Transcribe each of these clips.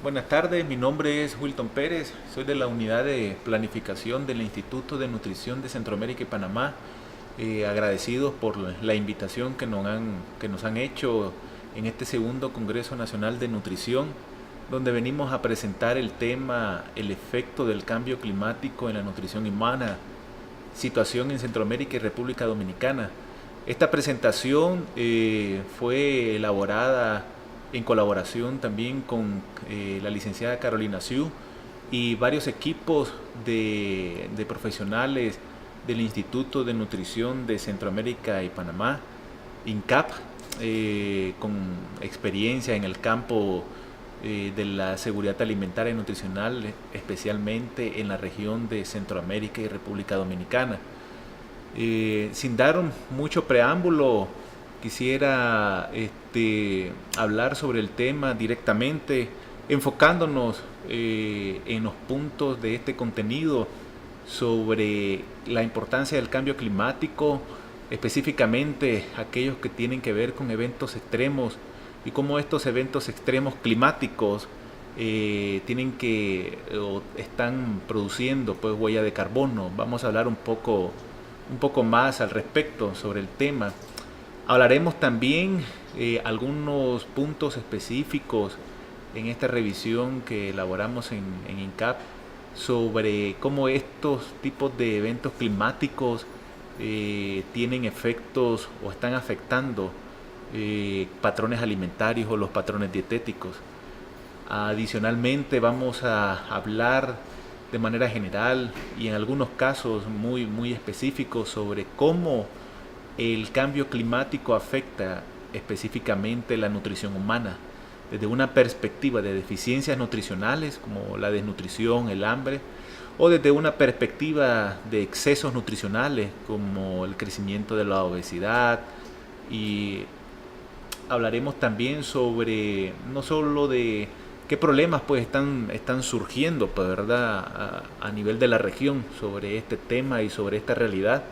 Buenas tardes, mi nombre es Wilton Pérez, soy de la unidad de planificación del Instituto de Nutrición de Centroamérica y Panamá. Agradecidos por la invitación que nos han hecho en este segundo Congreso Nacional de Nutrición, donde venimos a presentar el tema el efecto del cambio climático en la nutrición humana, situación en Centroamérica y República Dominicana. Esta presentación fue elaborada en colaboración también con la licenciada Carolina Siu y varios equipos de profesionales del Instituto de Nutrición de Centroamérica y Panamá, INCAP, con experiencia en el campo de la seguridad alimentaria y nutricional, especialmente en la región de Centroamérica y República Dominicana. Sin dar mucho preámbulo, quisiera hablar sobre el tema directamente, enfocándonos en los puntos de este contenido sobre la importancia del cambio climático, específicamente aquellos que tienen que ver con eventos extremos y cómo estos eventos extremos climáticos o están produciendo pues huella de carbono. Vamos a hablar un poco más al respecto sobre el tema. Hablaremos también algunos puntos específicos en esta revisión que elaboramos en INCAP sobre cómo estos tipos de eventos climáticos tienen efectos o están afectando patrones alimentarios o los patrones dietéticos. Adicionalmente vamos a hablar de manera general y en algunos casos muy específicos sobre cómo el cambio climático afecta específicamente la nutrición humana desde una perspectiva de deficiencias nutricionales como la desnutrición, el hambre, o desde una perspectiva de excesos nutricionales como el crecimiento de la obesidad. Y hablaremos también sobre no solo de qué problemas pues están surgiendo pues, ¿verdad? A nivel de la región sobre este tema y sobre esta realidad.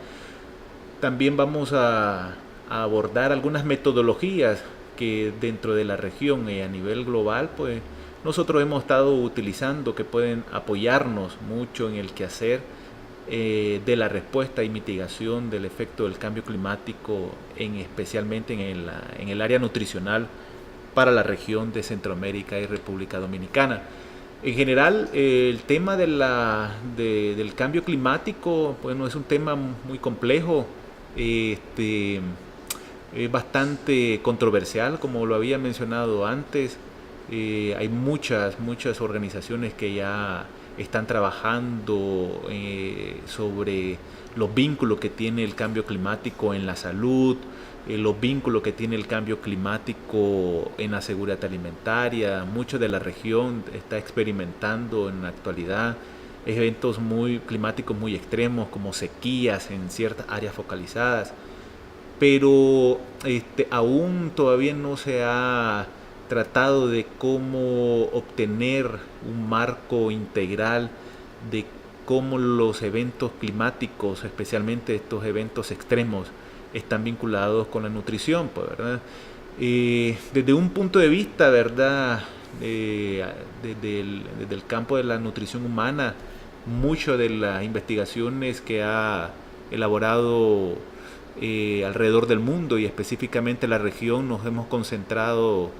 También vamos a abordar algunas metodologías que dentro de la región y a nivel global pues nosotros hemos estado utilizando, que pueden apoyarnos mucho en el quehacer de la respuesta y mitigación del efecto del cambio climático, especialmente en el área nutricional para la región de Centroamérica y República Dominicana. En general, el tema del cambio climático, bueno, es un tema muy complejo, es bastante controversial, como lo había mencionado antes. Hay muchas organizaciones que ya están trabajando sobre los vínculos que tiene el cambio climático en la salud, los vínculos que tiene el cambio climático en la seguridad alimentaria. Mucho de la región está experimentando en la actualidad eventos climáticos muy extremos, como sequías en ciertas áreas focalizadas, pero aún todavía no se ha tratado de cómo obtener un marco integral de cómo los eventos climáticos, especialmente estos eventos extremos, están vinculados con la nutrición, pues, ¿verdad? Desde un punto de vista, ¿verdad? Desde el campo de la nutrición humana, muchas de las investigaciones que ha elaborado alrededor del mundo y específicamente la región, nos hemos concentrado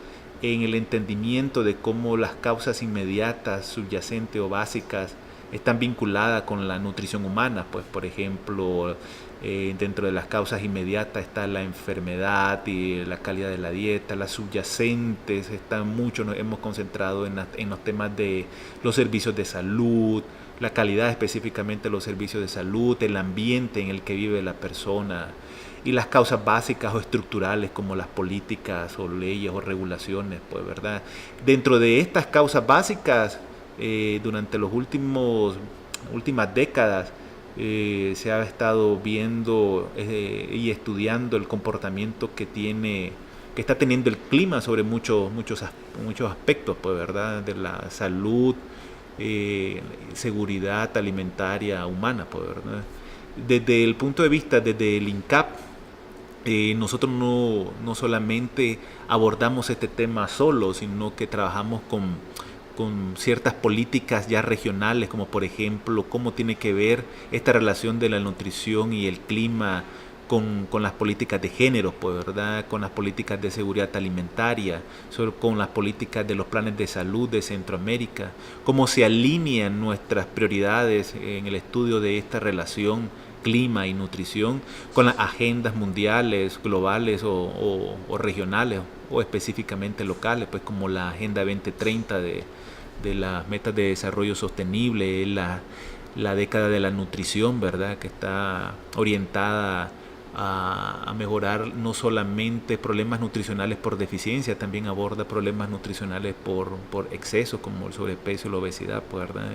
en el entendimiento de cómo las causas inmediatas, subyacentes o básicas están vinculadas con la nutrición humana. Pues, por ejemplo, dentro de las causas inmediatas está la enfermedad y la calidad de la dieta. Las subyacentes nos hemos concentrado en los temas de los servicios de salud, la calidad específicamente de los servicios de salud, el ambiente en el que vive la persona, y las causas básicas o estructurales como las políticas o leyes o regulaciones, pues, ¿verdad? Dentro de estas causas básicas, durante las últimas décadas, se ha estado viendo y estudiando el comportamiento que está teniendo el clima sobre muchos aspectos, pues, ¿verdad? De la salud, seguridad alimentaria humana, pues, ¿verdad? Desde el punto de vista, desde el INCAP, nosotros no solamente abordamos este tema solo, sino que trabajamos con ciertas políticas ya regionales, como por ejemplo cómo tiene que ver esta relación de la nutrición y el clima con las políticas de género, pues, ¿verdad? Con las políticas de seguridad alimentaria, con las políticas de los planes de salud de Centroamérica, cómo se alinean nuestras prioridades en el estudio de esta relación clima y nutrición con las agendas mundiales, globales o regionales o específicamente locales, pues como la Agenda 2030 de las metas de desarrollo sostenible, la década de la nutrición, ¿verdad? Que está orientada a mejorar no solamente problemas nutricionales por deficiencia, también aborda problemas nutricionales por exceso, como el sobrepeso y la obesidad, pues, ¿verdad?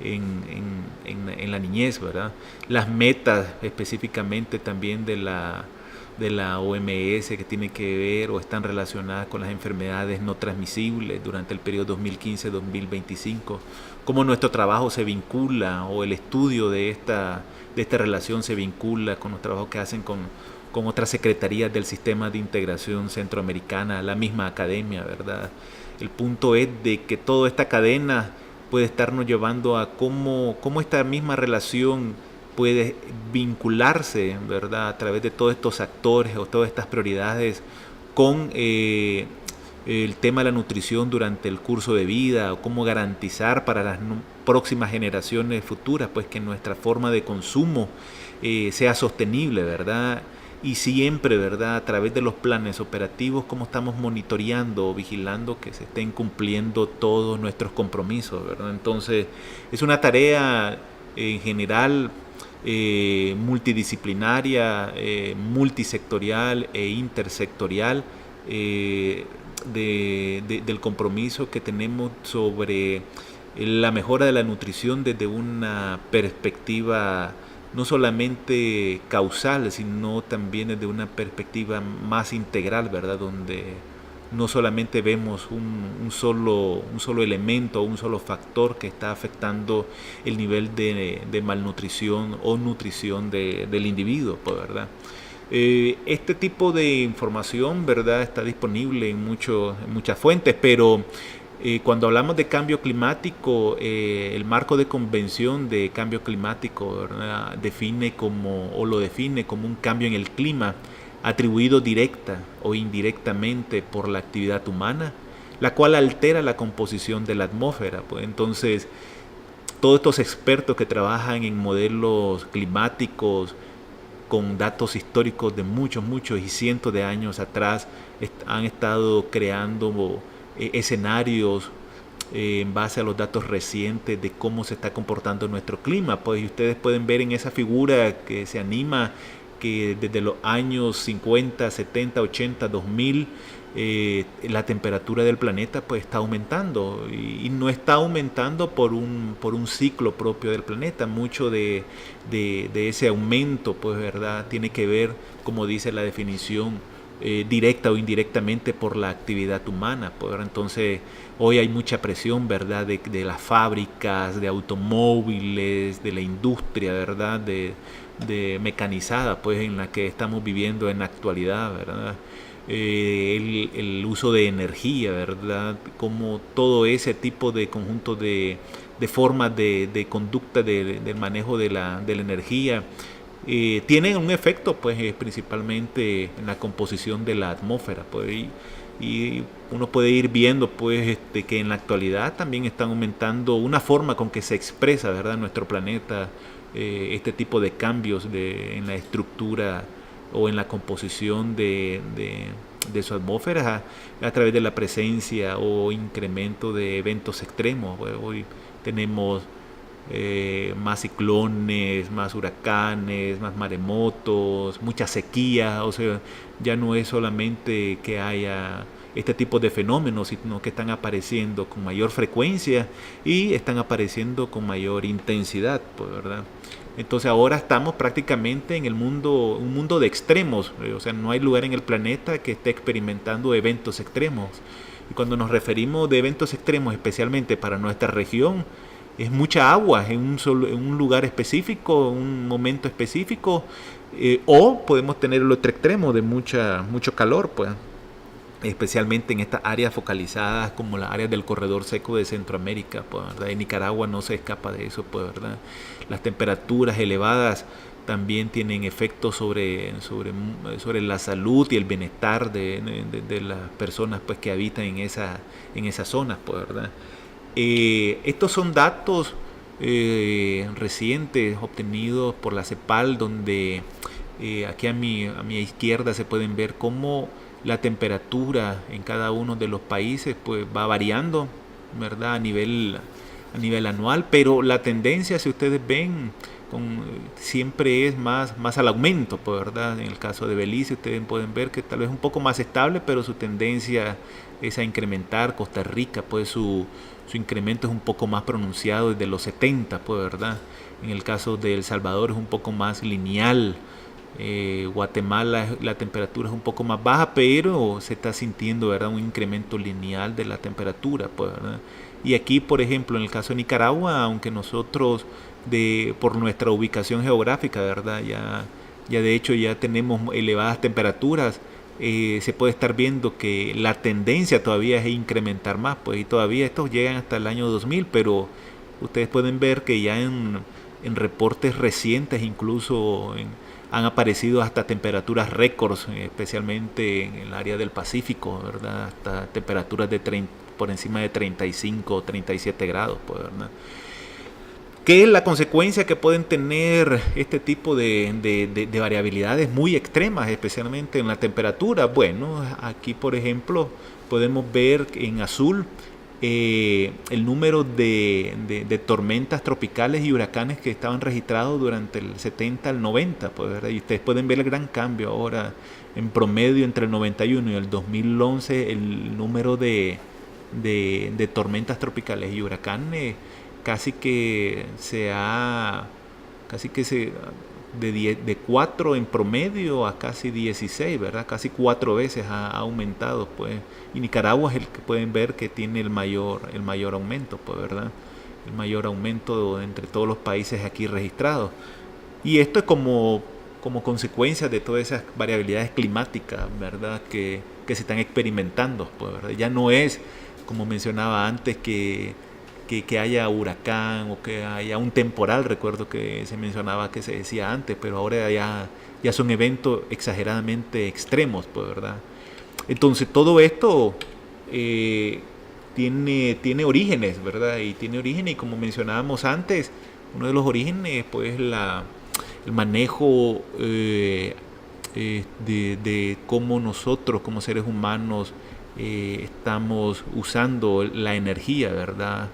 En la niñez, ¿verdad? Las metas específicamente también de la OMS que tienen que ver o están relacionadas con las enfermedades no transmisibles durante el periodo 2015-2025, cómo nuestro trabajo se vincula o el estudio de esta relación se vincula con los trabajos que hacen con otras secretarías del sistema de integración centroamericana, la misma academia, ¿verdad? El punto es de que toda esta cadena puede estarnos llevando a cómo esta misma relación puede vincularse, ¿verdad?, a través de todos estos actores o todas estas prioridades con el tema de la nutrición durante el curso de vida, o cómo garantizar para las próximas generaciones futuras pues que nuestra forma de consumo sea sostenible, ¿verdad? Y siempre, ¿verdad?, a través de los planes operativos, cómo estamos monitoreando o vigilando que se estén cumpliendo todos nuestros compromisos, ¿verdad? Entonces, es una tarea en general multidisciplinaria, multisectorial e intersectorial del compromiso que tenemos sobre la mejora de la nutrición desde una perspectiva no solamente causal, sino también desde una perspectiva más integral, ¿verdad? Donde no solamente vemos un solo elemento, un solo factor que está afectando el nivel de malnutrición o nutrición del individuo, pues, ¿verdad? Este tipo de información, ¿verdad?, está disponible en muchas fuentes, pero cuando hablamos de cambio climático, el marco de convención de cambio climático, ¿verdad?, lo define como un cambio en el clima atribuido directa o indirectamente por la actividad humana, la cual altera la composición de la atmósfera. Pues entonces, todos estos expertos que trabajan en modelos climáticos con datos históricos de muchos y cientos de años atrás han estado creando escenarios en base a los datos recientes de cómo se está comportando nuestro clima. Pues ustedes pueden ver en esa figura que se anima que desde los años 50, 70, 80, 2000 la temperatura del planeta pues está aumentando y no está aumentando por un ciclo propio del planeta. Mucho de ese aumento, pues, ¿verdad?, tiene que ver, como dice la definición, directa o indirectamente por la actividad humana. Pues, entonces hoy hay mucha presión, ¿verdad?, de las fábricas, de automóviles, de la industria, ¿verdad?, de mecanizada, pues, en la que estamos viviendo en la actualidad, ¿verdad? El uso de energía, ¿verdad?, como todo ese tipo de conjunto de formas de conducta del manejo de la energía tienen un efecto, pues, principalmente en la composición de la atmósfera, pues, y uno puede ir viendo, pues, que en la actualidad también están aumentando una forma con que se expresa, ¿verdad?, nuestro planeta, este tipo de cambios en la estructura o en la composición de su atmósfera a través de la presencia o incremento de eventos extremos. Hoy tenemos más ciclones, más huracanes, más maremotos, mucha sequía. O sea, ya no es solamente que haya este tipo de fenómenos, sino que están apareciendo con mayor frecuencia y están apareciendo con mayor intensidad, pues, ¿verdad? Entonces ahora estamos prácticamente en un mundo de extremos, o sea, no hay lugar en el planeta que esté experimentando eventos extremos. Y cuando nos referimos de eventos extremos, especialmente para nuestra región, es mucha agua en un lugar específico, en un momento específico, o podemos tener el otro extremo de mucho calor, pues. especialmente en estas áreas focalizadas como las áreas del corredor seco de Centroamérica, pues, ¿verdad? En Nicaragua no se escapa de eso, pues, ¿verdad? Las temperaturas elevadas también tienen efectos sobre la salud y el bienestar de las personas, pues, que habitan en esas zonas, pues, ¿verdad? Estos son datos recientes obtenidos por la CEPAL, donde aquí a mi izquierda se pueden ver cómo la temperatura en cada uno de los países pues va variando, ¿verdad? A nivel anual, pero la tendencia, si ustedes ven, siempre es más al aumento, pues, ¿verdad? En el caso de Belice ustedes pueden ver que tal vez es un poco más estable, pero su tendencia es a incrementar. Costa Rica, pues su incremento es un poco más pronunciado desde los 70, pues, ¿verdad? En el caso de El Salvador es un poco más lineal. Guatemala la temperatura es un poco más baja, pero se está sintiendo, ¿verdad?, un incremento lineal de la temperatura, pues, ¿verdad? Y aquí, por ejemplo, en el caso de Nicaragua, aunque nosotros por nuestra ubicación geográfica, ¿verdad?, ya de hecho ya tenemos elevadas temperaturas, se puede estar viendo que la tendencia todavía es incrementar más, pues, y todavía estos llegan hasta el año 2000, pero ustedes pueden ver que ya en reportes recientes incluso han aparecido hasta temperaturas récords, especialmente en el área del Pacífico, ¿verdad? Hasta temperaturas por encima de 35 o 37 grados, pues, ¿verdad? ¿Qué es la consecuencia que pueden tener este tipo de variabilidades muy extremas, especialmente en la temperatura? Bueno, aquí por ejemplo podemos ver en azul el número de tormentas tropicales y huracanes que estaban registrados durante el 70 al 90, pues, ¿verdad? Y ustedes pueden ver el gran cambio ahora en promedio entre el 91 y el 2011, el número de tormentas tropicales y huracanes casi que se de 4 en promedio a casi 16, ¿verdad? Casi 4 veces ha aumentado, pues. Y Nicaragua es el que pueden ver que tiene el mayor aumento, pues, ¿verdad? El mayor aumento entre todos los países aquí registrados. Y esto es como consecuencia de todas esas variabilidades climáticas, ¿verdad?, que se están experimentando, pues, ¿verdad? Ya no es, como mencionaba antes, que haya huracán o que haya un temporal. Recuerdo que se mencionaba, que se decía antes, pero ahora ya son eventos exageradamente extremos, pues, ¿verdad? Entonces todo esto tiene orígenes, ¿verdad? Y tiene orígenes, y como mencionábamos antes, uno de los orígenes pues el manejo de cómo nosotros como seres humanos estamos usando la energía, ¿verdad?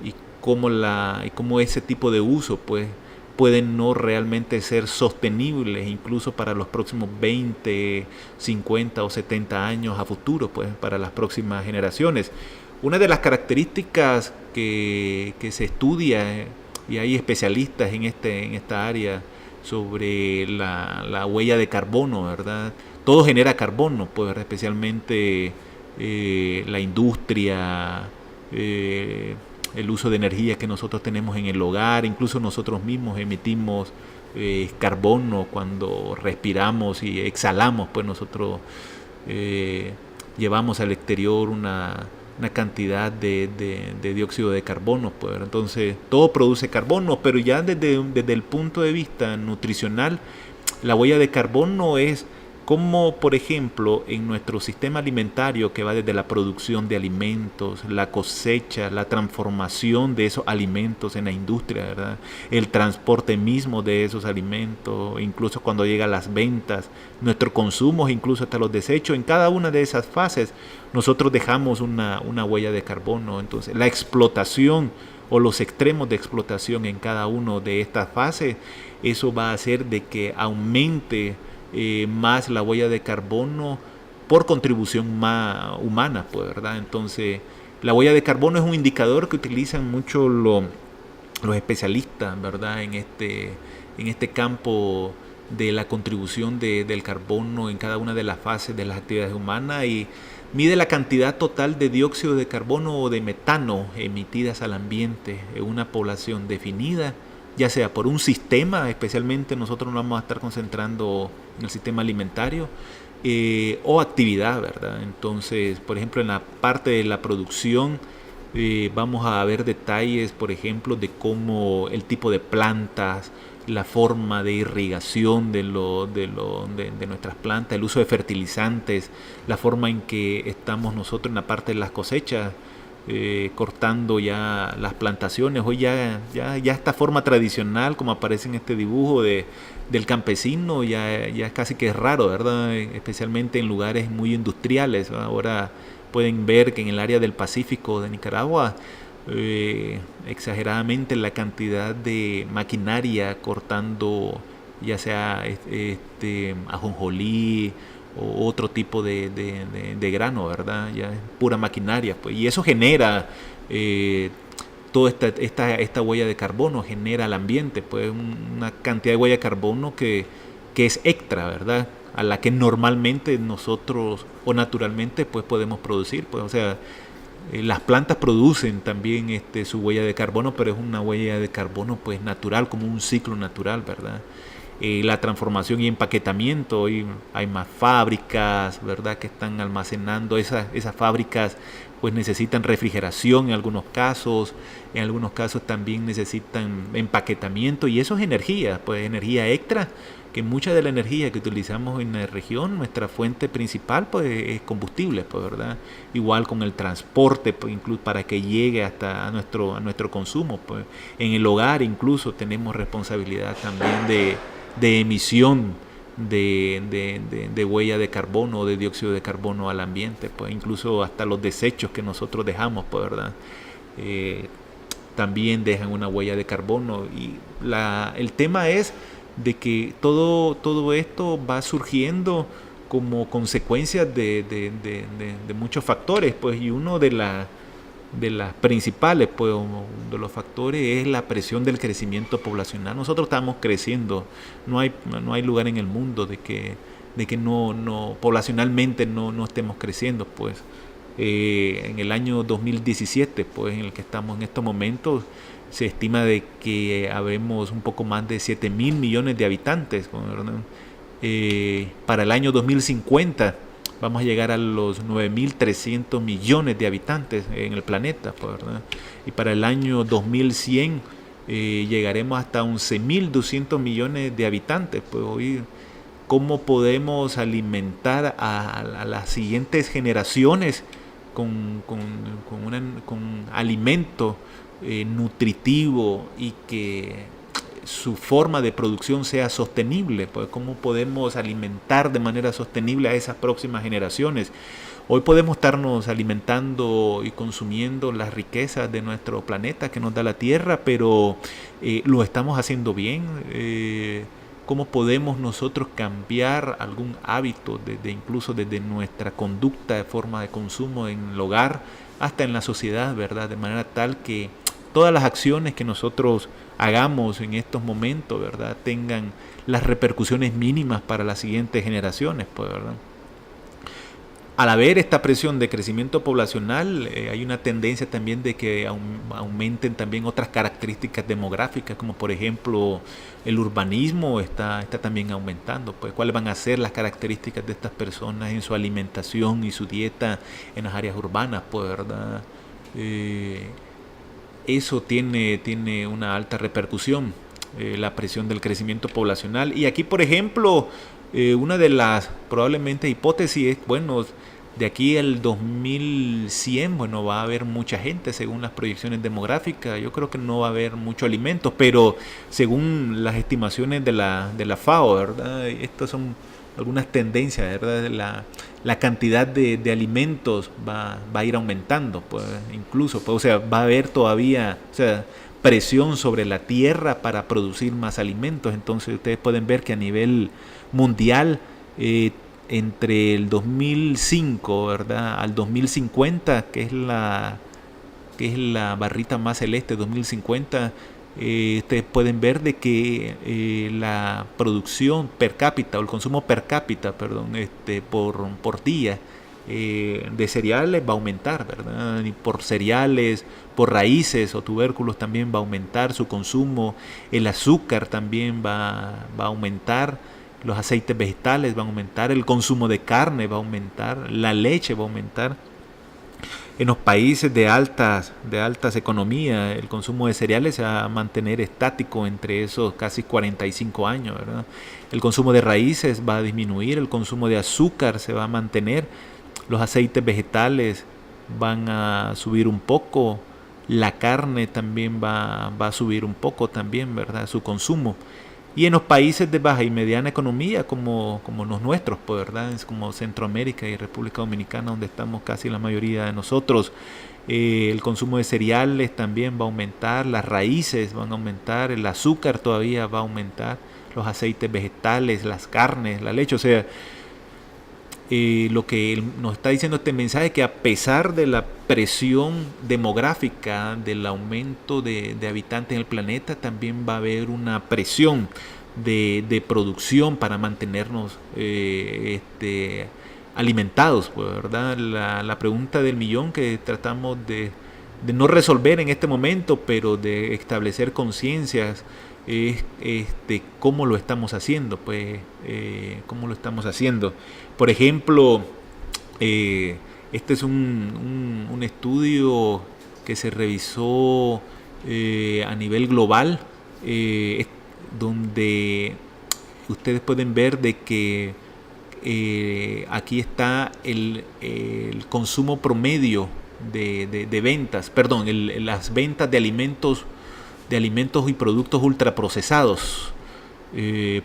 Y cómo ese tipo de uso pues pueden no realmente ser sostenibles incluso para los próximos 20, 50 o 70 años a futuro, pues, para las próximas generaciones. Una de las características que se estudia, y hay especialistas en esta área, sobre la huella de carbono, ¿verdad? Todo genera carbono, pues, especialmente la industria, el uso de energía que nosotros tenemos en el hogar, incluso nosotros mismos emitimos carbono cuando respiramos y exhalamos, pues nosotros llevamos al exterior una cantidad de dióxido de carbono, pues. Entonces todo produce carbono, pero ya desde el punto de vista nutricional, la huella de carbono es como, por ejemplo, en nuestro sistema alimentario, que va desde la producción de alimentos, la cosecha, la transformación de esos alimentos en la industria, ¿verdad?, el transporte mismo de esos alimentos, incluso cuando llega a las ventas, nuestro consumo, incluso hasta los desechos. En cada una de esas fases nosotros dejamos una huella de carbono. Entonces la explotación o los extremos de explotación en cada una de estas fases, eso va a hacer de que aumente más la huella de carbono por contribución más humana, pues, ¿verdad? Entonces la huella de carbono es un indicador que utilizan mucho los especialistas, ¿verdad?, en este campo de la contribución del carbono en cada una de las fases de las actividades humanas, y mide la cantidad total de dióxido de carbono o de metano emitidas al ambiente en una población definida, ya sea por un sistema. Especialmente nosotros nos vamos a estar concentrando en el sistema alimentario, o actividad, ¿verdad? Entonces, por ejemplo, en la parte de la producción vamos a ver detalles, por ejemplo, de cómo el tipo de plantas, la forma de irrigación de nuestras plantas, el uso de fertilizantes, la forma en que estamos nosotros en la parte de las cosechas, cortando ya las plantaciones. Hoy ya esta forma tradicional, como aparece en este dibujo del campesino, ya es casi que es raro, ¿verdad? Especialmente en lugares muy industriales. Ahora pueden ver que en el área del Pacífico de Nicaragua, exageradamente la cantidad de maquinaria cortando ya sea ajonjolí o otro tipo de grano, ¿verdad? Ya es pura maquinaria, pues. Y eso genera toda esta huella de carbono, genera al ambiente, pues una cantidad de huella de carbono que es extra, ¿verdad? A la que normalmente nosotros o naturalmente pues podemos producir, pues, o sea, las plantas producen también su huella de carbono, pero es una huella de carbono pues natural, como un ciclo natural, ¿verdad? La transformación y empaquetamiento, hoy hay más fábricas, ¿verdad?, que están almacenando. Esas fábricas pues necesitan refrigeración en algunos casos también necesitan empaquetamiento, y eso es energía, pues energía extra, que mucha de la energía que utilizamos en la región, nuestra fuente principal pues es combustible, pues, ¿verdad? Igual con el transporte, pues, incluso para que llegue hasta a nuestro consumo, pues en el hogar incluso tenemos responsabilidad también de emisión de huella de carbono o de dióxido de carbono al ambiente, pues incluso hasta los desechos que nosotros dejamos, pues, ¿verdad? También dejan una huella de carbono, y el tema es de que todo esto va surgiendo como consecuencia de muchos factores, pues, y uno de las principales, pues, de los factores es la presión del crecimiento poblacional. Nosotros estamos creciendo, no hay lugar en el mundo de que no poblacionalmente no estemos creciendo, pues. En el año 2017, pues, en el que estamos en estos momentos, se estima de que habemos un poco más de 7.000 millones de habitantes, ¿verdad? Para el año 2050 vamos a llegar a los 9.300 millones de habitantes en el planeta, pues, ¿verdad? Y para el año 2100 llegaremos hasta 11.200 millones de habitantes. Pues hoy, ¿cómo podemos alimentar a las siguientes generaciones con alimento nutritivo y que su forma de producción sea sostenible? Pues, ¿cómo podemos alimentar de manera sostenible a esas próximas generaciones? Hoy podemos estarnos alimentando y consumiendo las riquezas de nuestro planeta que nos da la Tierra, pero lo estamos haciendo bien. ¿Cómo podemos nosotros cambiar algún hábito, incluso desde nuestra conducta de forma de consumo en el hogar hasta en la sociedad, ¿verdad? De manera tal que todas las acciones que nosotros hagamos en estos momentos, ¿verdad?, tengan las repercusiones mínimas para las siguientes generaciones, pues, ¿verdad? Al haber esta presión de crecimiento poblacional, hay una tendencia también de que aumenten también otras características demográficas, como por ejemplo el urbanismo está también aumentando. Pues, ¿cuáles van a ser las características de estas personas en su alimentación y su dieta en las áreas urbanas? Pues, ¿verdad? Eso tiene una alta repercusión, la presión del crecimiento poblacional. Y aquí, por ejemplo, una de las probablemente hipótesis es, bueno, de aquí al 2100, bueno, va a haber mucha gente según las proyecciones demográficas. Yo creo que no va a haber mucho alimento, pero según las estimaciones de la FAO, ¿verdad? Estas son algunas tendencias, ¿verdad? La cantidad de alimentos va a ir aumentando, pues, incluso, pues, o sea, va a haber todavía, o sea, presión sobre la tierra para producir más alimentos. Entonces ustedes pueden ver que a nivel mundial, entre el 2005, ¿verdad?, al 2050, que es la barrita más celeste, 2050, ustedes pueden ver de que la producción per cápita, o el consumo per cápita, perdón, por día, de cereales va a aumentar, ¿verdad? Y por cereales, por raíces o tubérculos también va a aumentar su consumo. El azúcar también va a aumentar. los aceites vegetales van a aumentar, el consumo de carne va a aumentar, la leche va a aumentar. En los países de altas economías, el consumo de cereales se va a mantener estático entre esos casi 45 años, ¿verdad? El consumo de raíces va a disminuir, el consumo de azúcar se va a mantener, los aceites vegetales van a subir un poco, la carne también va a subir un poco también, ¿verdad? Su consumo. Y en los países de baja y mediana economía, como los nuestros, pues, ¿verdad? Es como Centroamérica y República Dominicana, donde estamos casi la mayoría de nosotros, el consumo de cereales también va a aumentar, las raíces van a aumentar, el azúcar todavía va a aumentar, los aceites vegetales, las carnes, la leche. O sea, lo que nos está diciendo este mensaje es que a pesar de la presión demográfica, del aumento de habitantes en el planeta, también va a haber una presión de producción para mantenernos alimentados, pues, ¿verdad? La pregunta del millón que tratamos de no resolver en este momento, pero de establecer conciencias, es cómo lo estamos haciendo, pues, cómo lo estamos haciendo. Por ejemplo, este es un estudio que se revisó a nivel global, donde ustedes pueden ver de que aquí está el consumo promedio de ventas, perdón, las ventas de alimentos y productos ultraprocesados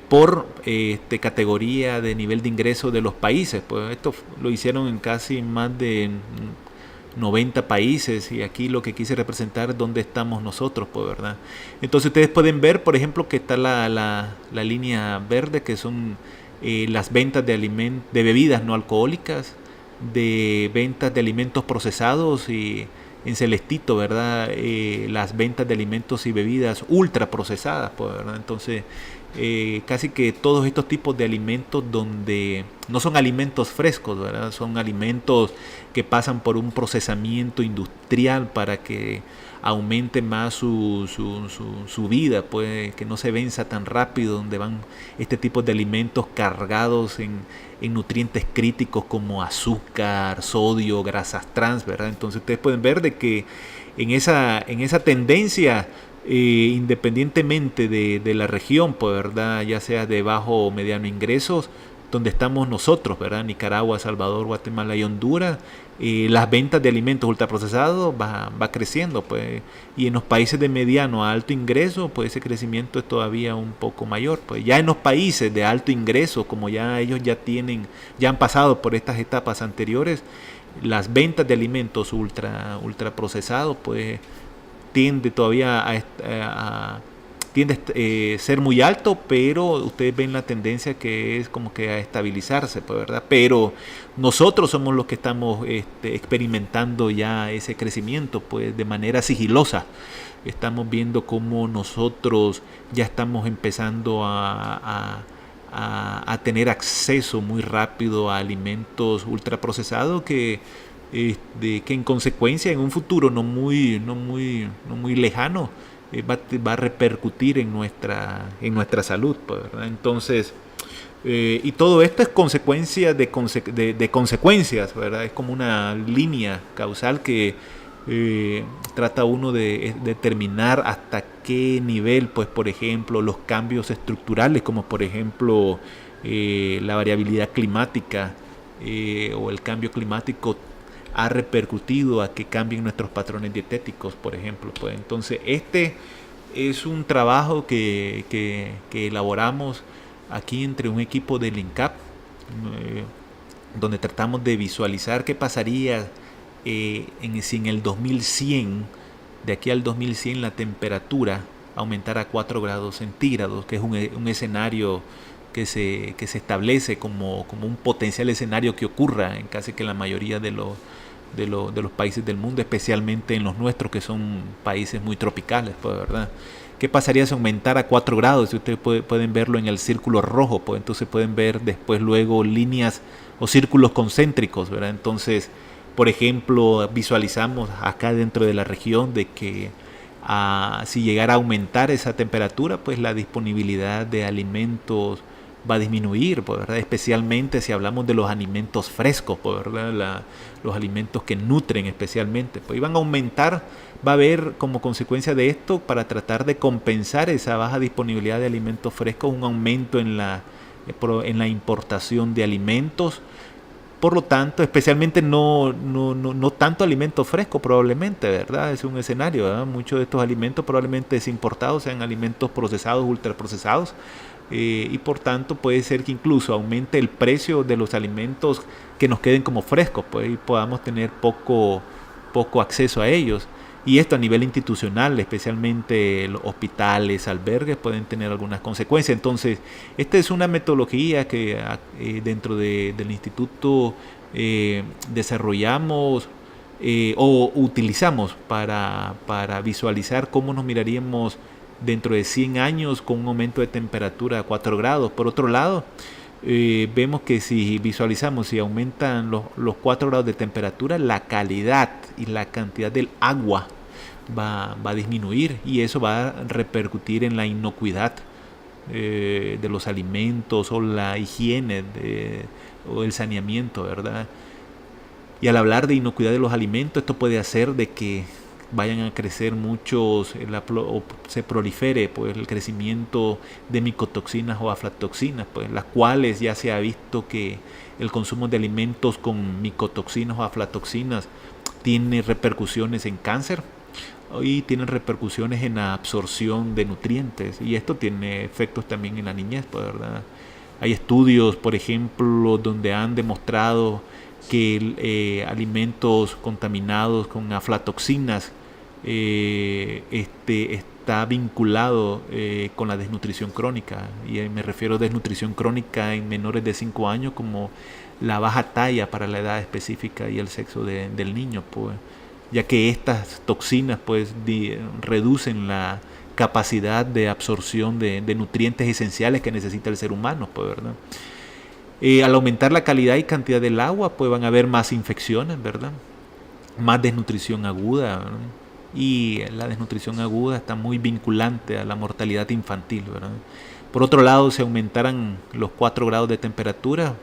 por categoría de nivel de ingreso de los países. Pues esto lo hicieron en casi más de 90 países, y aquí lo que quise representar es dónde estamos nosotros, pues, ¿verdad? Entonces ustedes pueden ver, por ejemplo, que está la línea verde, que son las ventas de bebidas no alcohólicas, de ventas de alimentos procesados, y en celestito, ¿verdad? Las ventas de alimentos y bebidas ultra procesadas, pues, ¿verdad? Entonces, casi que todos estos tipos de alimentos donde no son alimentos frescos, ¿verdad? Son alimentos que pasan por un procesamiento industrial para que aumente más su vida, pues, que no se venza tan rápido, donde van este tipo de alimentos cargados en nutrientes críticos como azúcar, sodio, grasas trans, ¿verdad? Entonces ustedes pueden ver de que en esa tendencia, independientemente de la región, pues, ¿verdad? Ya sea de bajo o mediano ingresos, donde estamos nosotros, ¿verdad? Nicaragua, Salvador, Guatemala y Honduras, las ventas de alimentos ultraprocesados va creciendo, pues, y en los países de mediano a alto ingreso, pues ese crecimiento es todavía un poco mayor. Pues ya en los países de alto ingreso, como ya ellos ya han pasado por estas etapas anteriores, las ventas de alimentos ultraprocesados, pues tiende todavía a ser muy alto, pero ustedes ven la tendencia que es como que a estabilizarse, pues, ¿verdad? Pero nosotros somos los que estamos experimentando ya ese crecimiento, pues, de manera sigilosa. Estamos viendo cómo nosotros ya estamos empezando a tener acceso muy rápido a alimentos ultraprocesados que en consecuencia en un futuro no muy lejano va a repercutir en nuestra salud, pues, ¿verdad? Entonces, y todo esto es consecuencia de consecuencias, ¿verdad? Es como una línea causal que trata uno de determinar hasta qué nivel, pues, por ejemplo, los cambios estructurales, como por ejemplo la variabilidad climática o el cambio climático, ha repercutido a que cambien nuestros patrones dietéticos, por ejemplo. Pues entonces este es un trabajo que elaboramos aquí entre un equipo del INCAP, donde tratamos de visualizar qué pasaría si en el 2100, de aquí al 2100, la temperatura aumentara a 4 grados centígrados, que es un escenario que se establece como un potencial escenario que ocurra en casi que la mayoría de los países del mundo, especialmente en los nuestros, que son países muy tropicales, pues, ¿verdad? ¿Qué pasaría si aumentara a 4 grados? Si ustedes pueden verlo en el círculo rojo, pues entonces pueden ver después luego líneas o círculos concéntricos, ¿verdad? Entonces, por ejemplo, visualizamos acá dentro de la región de que si llegara a aumentar esa temperatura, pues la disponibilidad de alimentos va a disminuir, pues, ¿verdad? Especialmente si hablamos de los alimentos frescos, pues, ¿verdad? Los alimentos que nutren especialmente, pues iban a aumentar. Va a haber como consecuencia de esto, para tratar de compensar esa baja disponibilidad de alimentos frescos, un aumento en la importación de alimentos. Por lo tanto, especialmente no tanto alimento fresco probablemente, ¿verdad? Es un escenario, ¿verdad? Muchos de estos alimentos probablemente desimportados sean alimentos procesados, ultraprocesados, y por tanto puede ser que incluso aumente el precio de los alimentos que nos queden como frescos, pues, y podamos tener poco acceso a ellos. Y esto a nivel institucional, especialmente los hospitales, albergues, pueden tener algunas consecuencias. Entonces, esta es una metodología que dentro del instituto desarrollamos o utilizamos para visualizar cómo nos miraríamos dentro de 100 años con un aumento de temperatura a 4 grados. Por otro lado, vemos que si visualizamos, si aumentan los 4 grados de temperatura, la calidad y la cantidad del agua va a disminuir, y eso va a repercutir en la inocuidad de los alimentos, o la higiene o el saneamiento, ¿verdad? Y al hablar de inocuidad de los alimentos, esto puede hacer de que vayan a crecer muchos, o se prolifere, pues, el crecimiento de micotoxinas o aflatoxinas, pues, las cuales ya se ha visto que el consumo de alimentos con micotoxinas o aflatoxinas tiene repercusiones en cáncer y tiene repercusiones en la absorción de nutrientes, y esto tiene efectos también en la niñez, pues, ¿verdad? Hay estudios, por ejemplo, donde han demostrado que alimentos contaminados con aflatoxinas está vinculado con la desnutrición crónica, y me refiero a desnutrición crónica en menores de 5 años, como la baja talla para la edad específica y el sexo del niño, pues, ya que estas toxinas, pues, reducen la capacidad de absorción de nutrientes esenciales que necesita el ser humano, pues, ¿verdad? Al aumentar la calidad y cantidad del agua, pues van a haber más infecciones, ¿verdad? Más desnutrición aguda, ¿verdad? Y la desnutrición aguda está muy vinculante a la mortalidad infantil, ¿verdad? Por otro lado, si aumentaran los 4 grados de temperatura,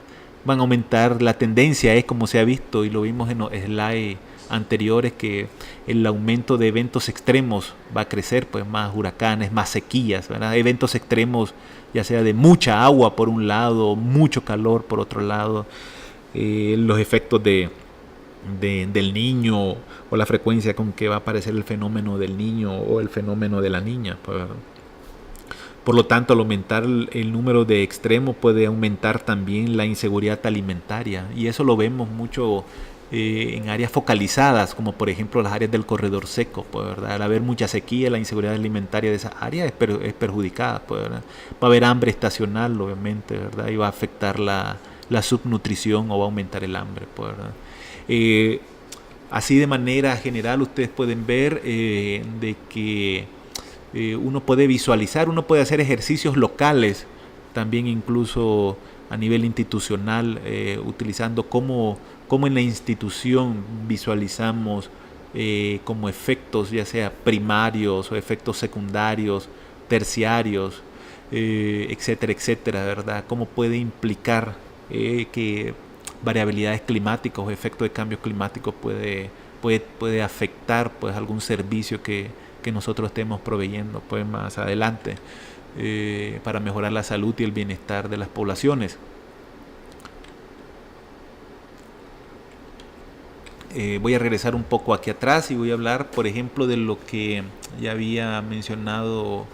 van a aumentar, la tendencia es, como se ha visto y lo vimos en los slides anteriores, que el aumento de eventos extremos va a crecer, pues más huracanes, más sequías, ¿verdad? Eventos extremos, ya sea de mucha agua por un lado, mucho calor por otro lado, los efectos del niño, o la frecuencia con que va a aparecer el fenómeno del niño o el fenómeno de la niña, pues, ¿verdad? Por lo tanto, al aumentar el número de extremos, puede aumentar también la inseguridad alimentaria, y eso lo vemos mucho en áreas focalizadas, como por ejemplo las áreas del corredor seco, pues, ¿verdad? Al haber mucha sequía, la inseguridad alimentaria de esas áreas es perjudicada, pues, ¿verdad? Va a haber hambre estacional, obviamente, ¿verdad? Y va a afectar la subnutrición, o va a aumentar el hambre, pues, ¿verdad? Así, de manera general, ustedes pueden ver de que uno puede visualizar, uno puede hacer ejercicios locales, también incluso a nivel institucional, utilizando cómo en la institución visualizamos como efectos, ya sea primarios o efectos secundarios, terciarios, etcétera, etcétera, ¿verdad? Cómo puede implicar que variabilidades climáticas o efectos de cambios climáticos puede afectar, pues, algún servicio que nosotros estemos proveyendo, pues, más adelante, para mejorar la salud y el bienestar de las poblaciones. Voy a regresar un poco aquí atrás y voy a hablar, por ejemplo, de lo que ya había mencionado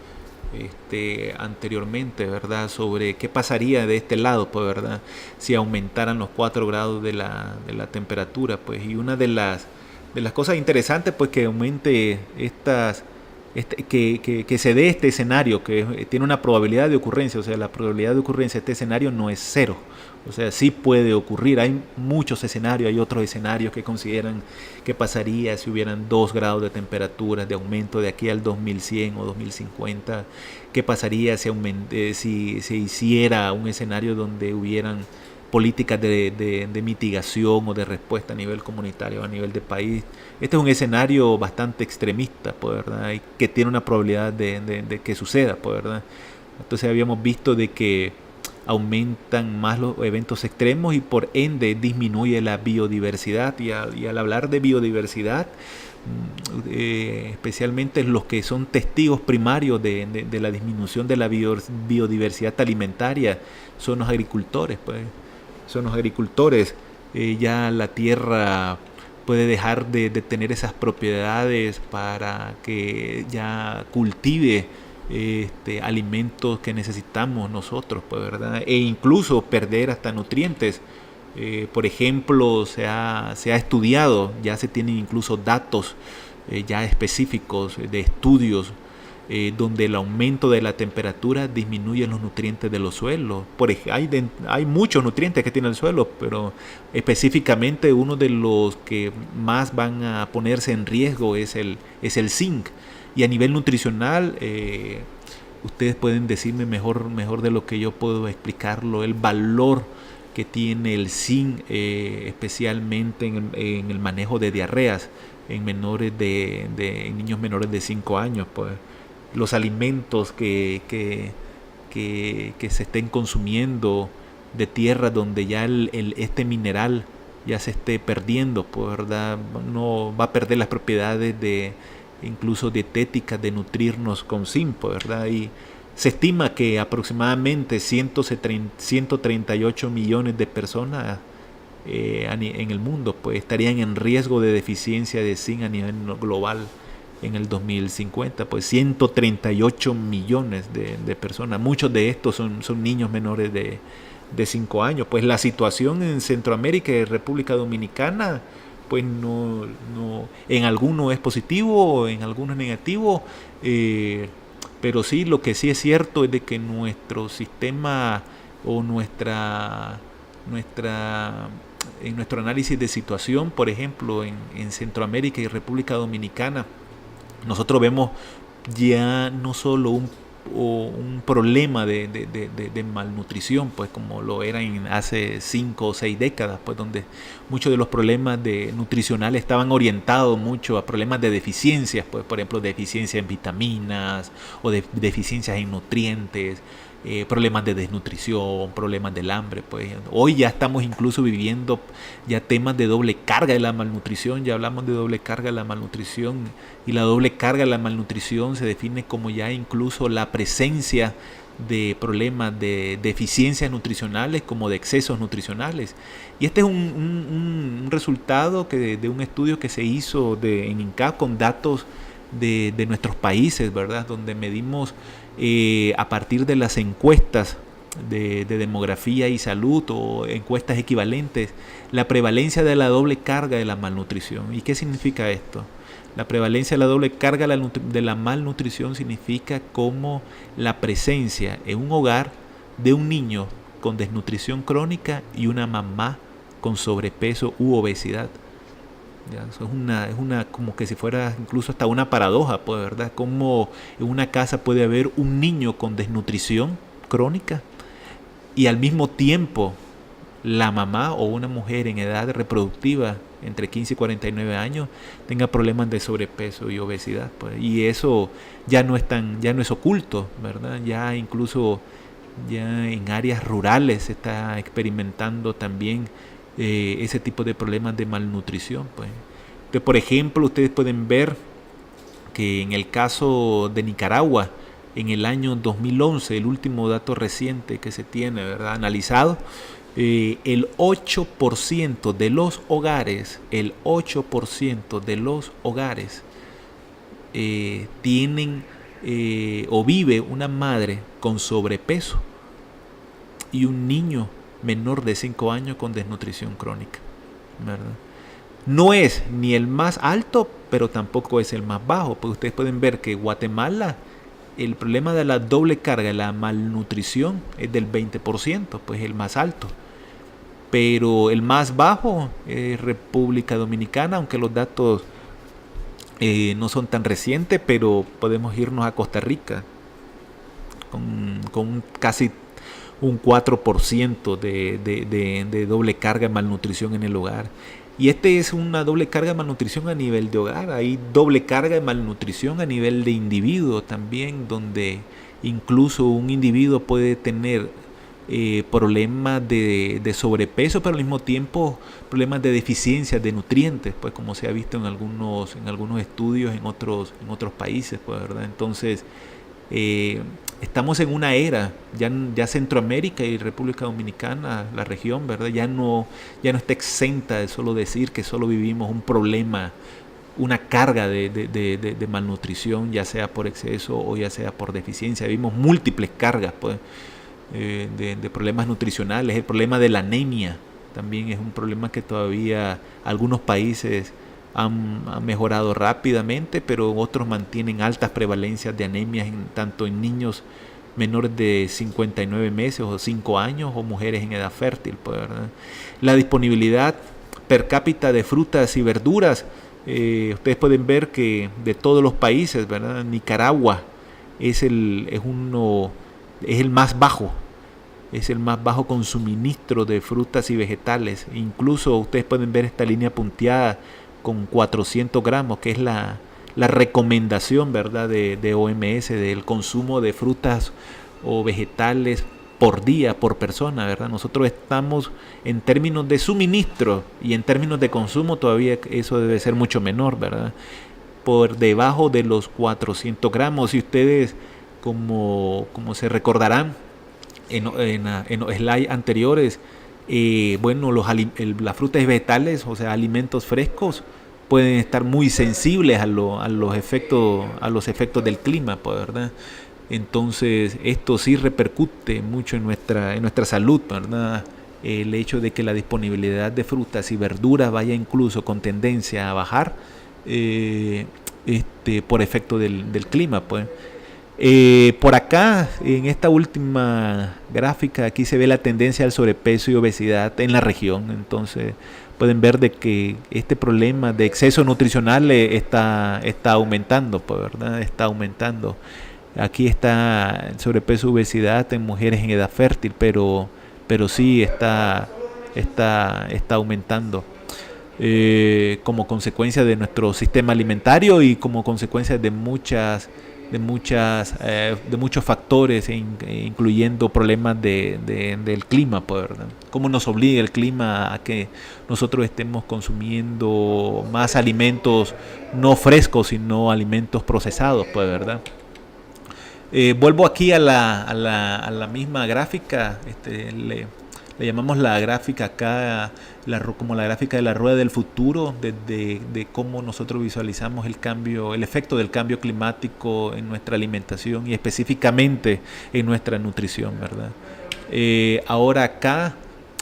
anteriormente, ¿verdad? Sobre qué pasaría de este lado, pues, ¿verdad? Si aumentaran los 4 grados de la temperatura, pues. Y una de las cosas interesantes, pues, que aumente que se dé este escenario, que tiene una probabilidad de ocurrencia, o sea, la probabilidad de ocurrencia de este escenario no es 0. O sea, sí puede ocurrir. Hay muchos escenarios, hay otros escenarios que consideran qué pasaría si hubieran 2 grados de temperatura de aumento de aquí al 2100 o 2050. ¿Qué pasaría si se hiciera un escenario donde hubieran políticas de mitigación o de respuesta a nivel comunitario, a nivel de país? Este es un escenario bastante extremista, pues, ¿verdad? Y que tiene una probabilidad de que suceda, pues, ¿verdad? Entonces habíamos visto de que aumentan más los eventos extremos y por ende disminuye la biodiversidad. Y al hablar de biodiversidad, especialmente los que son testigos primarios de la disminución de la biodiversidad alimentaria son los agricultores, pues. Son los agricultores. Ya la tierra puede dejar de tener esas propiedades para que ya cultive alimentos que necesitamos nosotros, pues, ¿verdad? E incluso perder hasta nutrientes. Por ejemplo, se ha estudiado, ya se tienen incluso datos ya específicos de estudios donde el aumento de la temperatura disminuye los nutrientes de los suelos. Hay muchos nutrientes que tiene el suelo, pero específicamente uno de los que más van a ponerse en riesgo es el zinc. Y a nivel nutricional, ustedes pueden decirme mejor de lo que yo puedo explicarlo, el valor que tiene el zinc, especialmente en el manejo de diarreas en niños menores de 5 años, pues. Los alimentos que se estén consumiendo de tierra donde ya este mineral ya se esté perdiendo, pues, ¿verdad? No va a perder las propiedades incluso dietéticas de nutrirnos con zinc, pues, ¿verdad? Y se estima que aproximadamente 138 millones de personas en el mundo pues estarían en riesgo de deficiencia de zinc a nivel global en el 2050, pues 138 millones de personas. Muchos de estos son niños menores de 5 años. Pues la situación en Centroamérica y República Dominicana, pues no en algunos es positivo, en algunos es negativo, pero sí, lo que sí es cierto es de que nuestro sistema o en nuestro análisis de situación, por ejemplo, en Centroamérica y República Dominicana, nosotros vemos ya no solo un problema de malnutrición, pues como lo era hace 5 o 6 décadas, pues donde muchos de los problemas nutricionales estaban orientados mucho a problemas de deficiencias, pues por ejemplo deficiencias en vitaminas o deficiencias en nutrientes, problemas de desnutrición, problemas del hambre. Pues hoy ya estamos incluso viviendo ya temas de doble carga de la malnutrición. Ya hablamos de doble carga de la malnutrición, y la doble carga de la malnutrición se define como ya incluso la presencia de problemas de deficiencias nutricionales como de excesos nutricionales. Y este es un resultado de un estudio que se hizo en INCAP con datos de nuestros países, ¿verdad? Donde medimos a partir de las encuestas de demografía y salud o encuestas equivalentes la prevalencia de la doble carga de la malnutrición. ¿Y qué significa esto? La prevalencia de la doble carga de la malnutrición significa como la presencia en un hogar de un niño con desnutrición crónica y una mamá con sobrepeso u obesidad. Ya, eso es una como que si fuera incluso hasta una paradoja, pues, ¿verdad? Como en una casa puede haber un niño con desnutrición crónica y al mismo tiempo la mamá o una mujer en edad reproductiva entre 15 y 49 años tenga problemas de sobrepeso y obesidad, pues. Y eso ya no es oculto, ¿verdad? Ya incluso ya en áreas rurales se está experimentando también ese tipo de problemas de malnutrición, pues. Entonces, por ejemplo, ustedes pueden ver que en el caso de Nicaragua, en el año 2011, el último dato reciente que se tiene, ¿verdad?, analizado, el 8% de los hogares, tienen o vive una madre con sobrepeso y un niño menor de 5 años con desnutrición crónica, ¿verdad? No es ni el más alto, pero tampoco es el más bajo, porque ustedes pueden ver que Guatemala, el problema de la doble carga, la malnutrición, es del 20%, pues el más alto. Pero el más bajo es República Dominicana, aunque los datos no son tan recientes, pero podemos irnos a Costa Rica con casi un 4% de doble carga de malnutrición en el hogar. Y este es una doble carga de malnutrición a nivel de hogar. Hay doble carga de malnutrición a nivel de individuo también, donde incluso un individuo puede tener problemas de sobrepeso, pero al mismo tiempo problemas de deficiencia de nutrientes, pues como se ha visto en algunos estudios en otros países, pues, ¿verdad? Entonces, estamos en una era, ya Centroamérica y República Dominicana, la región, ¿verdad? Ya no está exenta de solo decir que solo vivimos un problema, una carga de malnutrición, ya sea por exceso o ya sea por deficiencia. Vimos múltiples cargas, pues, de problemas nutricionales. El problema de la anemia también es un problema que todavía algunos países han mejorado rápidamente, pero otros mantienen altas prevalencias de anemias tanto en niños menores de 59 meses o 5 años o mujeres en edad fértil, pues, ¿verdad? La disponibilidad per cápita de frutas y verduras, ustedes pueden ver que de todos los países, ¿verdad? Nicaragua es el más bajo. Es el más bajo con suministro de frutas y vegetales. Incluso ustedes pueden ver esta línea punteada con 400 gramos, que es la recomendación, ¿verdad?, de OMS del consumo de frutas o vegetales por día, por persona, ¿verdad? Nosotros estamos en términos de suministro y en términos de consumo todavía eso debe ser mucho menor, ¿verdad? Por debajo de los 400 gramos. Y ustedes, como se recordarán en los slides anteriores, bueno, las frutas y vegetales, o sea, alimentos frescos, pueden estar muy sensibles a los efectos del clima, pues, ¿verdad? Entonces, esto sí repercute mucho en nuestra salud, ¿verdad? El hecho de que la disponibilidad de frutas y verduras vaya incluso con tendencia a bajar por efecto del clima, pues. Por acá, en esta última gráfica, aquí se ve la tendencia al sobrepeso y obesidad en la región. Entonces, pueden ver de que este problema de exceso nutricional está aumentando, pues, ¿verdad? Está aumentando. Aquí está el sobrepeso y obesidad en mujeres en edad fértil, pero sí está aumentando. Como consecuencia de nuestro sistema alimentario y como consecuencia de muchos factores, incluyendo problemas del clima, pues, ¿verdad? Cómo nos obliga el clima a que nosotros estemos consumiendo más alimentos no frescos, sino alimentos procesados, pues, ¿verdad? Vuelvo aquí a la misma gráfica, le llamamos la gráfica acá como la gráfica de la rueda del futuro, de cómo nosotros visualizamos el efecto del cambio climático en nuestra alimentación y específicamente en nuestra nutrición, ¿verdad? Ahora acá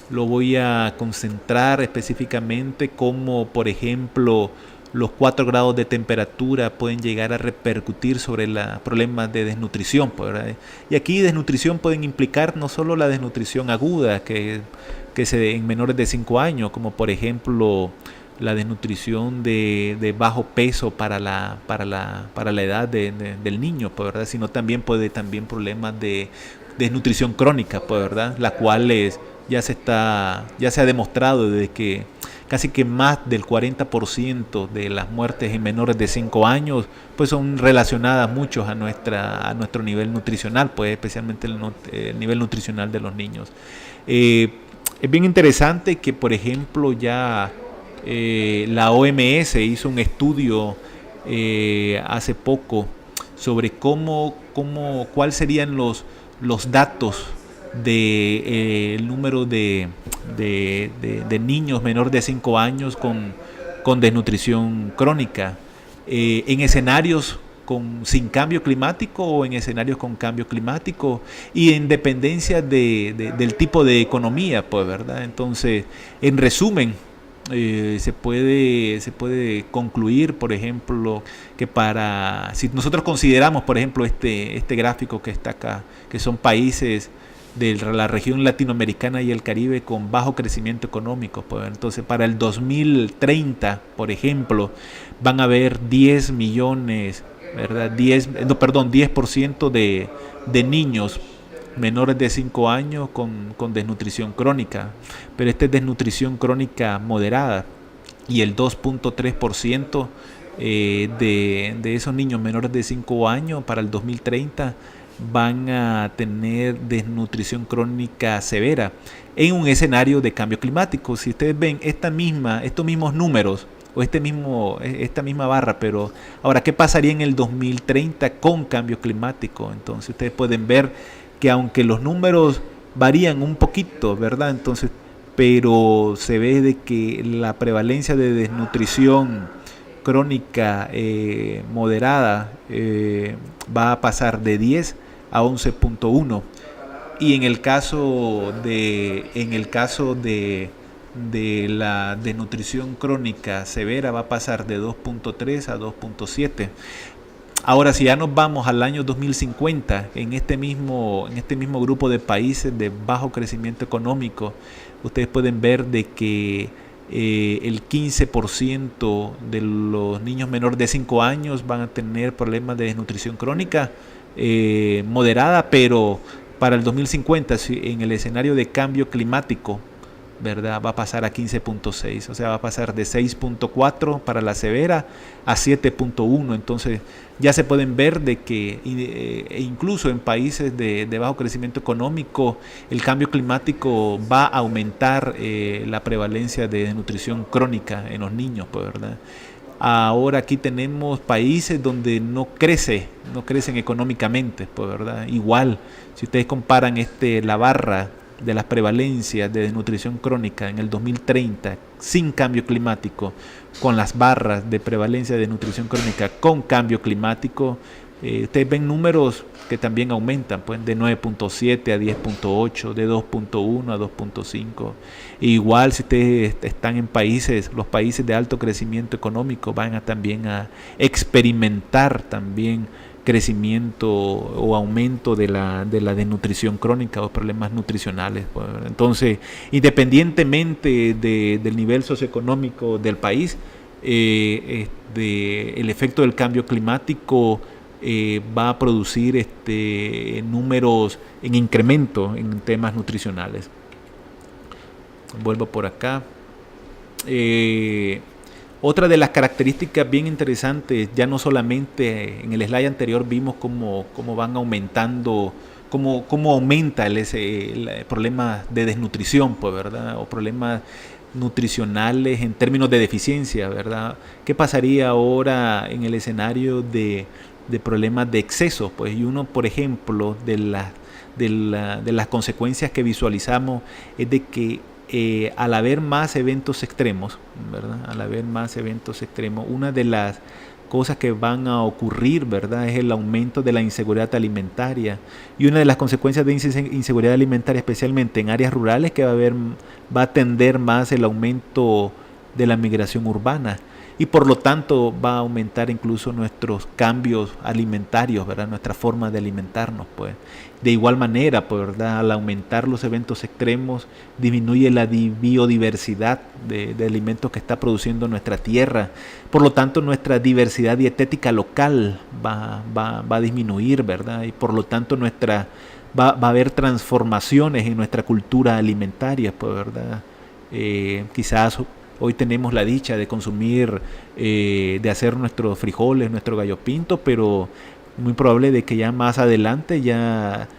lo voy a concentrar específicamente como, por ejemplo, los 4 grados de temperatura pueden llegar a repercutir sobre los problemas de desnutrición, ¿verdad? Y aquí desnutrición pueden implicar no solo la desnutrición aguda que en menores de 5 años, como por ejemplo la desnutrición de bajo peso para la edad del niño, ¿verdad? Sino también problemas de desnutrición crónica, ¿verdad? La cual ya se ha demostrado de que casi que más del 40% de las muertes en menores de 5 años pues son relacionadas muchos a nuestro nivel nutricional, pues especialmente el nivel nutricional de los niños. Es bien interesante que, por ejemplo, ya la OMS hizo un estudio hace poco sobre cuáles serían los datos el número de niños menores de 5 años con desnutrición crónica en escenarios sin cambio climático o en escenarios con cambio climático y en dependencia del tipo de economía, pues, ¿verdad? Entonces, en resumen, se puede concluir, por ejemplo, que si nosotros consideramos, por ejemplo, este gráfico que está acá, que son países de la región latinoamericana y el Caribe con bajo crecimiento económico, pues, entonces para el 2030, por ejemplo, van a haber 10 millones, ¿verdad? 10% de niños menores de 5 años con desnutrición crónica, pero esta es desnutrición crónica moderada, y el 2.3% de esos niños menores de 5 años para el 2030 van a tener desnutrición crónica severa en un escenario de cambio climático. Si ustedes ven estos mismos números o esta misma barra, pero ahora, ¿qué pasaría en el 2030 con cambio climático? Entonces ustedes pueden ver que aunque los números varían un poquito, ¿verdad? Entonces, pero se ve de que la prevalencia de desnutrición crónica moderada va a pasar de 10 a 11.1, y en el caso de la desnutrición crónica severa va a pasar de 2.3 a 2.7. Ahora, si ya nos vamos al año 2050, en este mismo grupo de países de bajo crecimiento económico, ustedes pueden ver de que el 15% de los niños menores de 5 años van a tener problemas de desnutrición crónica moderada, pero para el 2050, en el escenario de cambio climático, ¿verdad?, va a pasar a 15.6, o sea, va a pasar de 6.4 para la severa a 7.1. Entonces ya se pueden ver de que incluso en países de bajo crecimiento económico, el cambio climático va a aumentar la prevalencia de desnutrición crónica en los niños, pues, ¿verdad? Ahora aquí tenemos países donde no crecen económicamente, pues, ¿verdad? Igual, si ustedes comparan la barra de las prevalencias de desnutrición crónica en el 2030 sin cambio climático con las barras de prevalencia de desnutrición crónica con cambio climático, ustedes ven números que también aumentan, pues, de 9.7 a 10.8, de 2.1 a 2.5. Igual, si ustedes están en los países de alto crecimiento económico, van también a experimentar también crecimiento o aumento de la desnutrición crónica o problemas nutricionales. Entonces, independientemente del nivel socioeconómico del país, el efecto del cambio climático va a producir números en incremento en temas nutricionales. Vuelvo por acá. Otra de las características bien interesantes, ya no solamente en el slide anterior vimos cómo van aumentando, cómo aumenta el problema de desnutrición, pues, ¿verdad? O problemas nutricionales en términos de deficiencia, ¿verdad? ¿Qué pasaría ahora en el escenario de problemas de exceso? Pues, y uno, por ejemplo, de las consecuencias que visualizamos es de que al haber más eventos extremos, ¿verdad? Al haber más eventos extremos, una de las cosas que van a ocurrir, ¿verdad?, es el aumento de la inseguridad alimentaria, y una de las consecuencias de inseguridad alimentaria, especialmente en áreas rurales, que va a tender más el aumento de la migración urbana, y por lo tanto va a aumentar incluso nuestros cambios alimentarios, ¿verdad?, nuestra forma de alimentarnos, pues. De igual manera, pues, ¿verdad?, al aumentar los eventos extremos, disminuye la biodiversidad de alimentos que está produciendo nuestra tierra. Por lo tanto, nuestra diversidad dietética local va a disminuir, ¿verdad? Y por lo tanto, va a haber transformaciones en nuestra cultura alimentaria, pues, ¿verdad? Quizás hoy tenemos la dicha de consumir, de hacer nuestros frijoles, nuestro gallo pinto, pero muy probable de que ya más adelante ya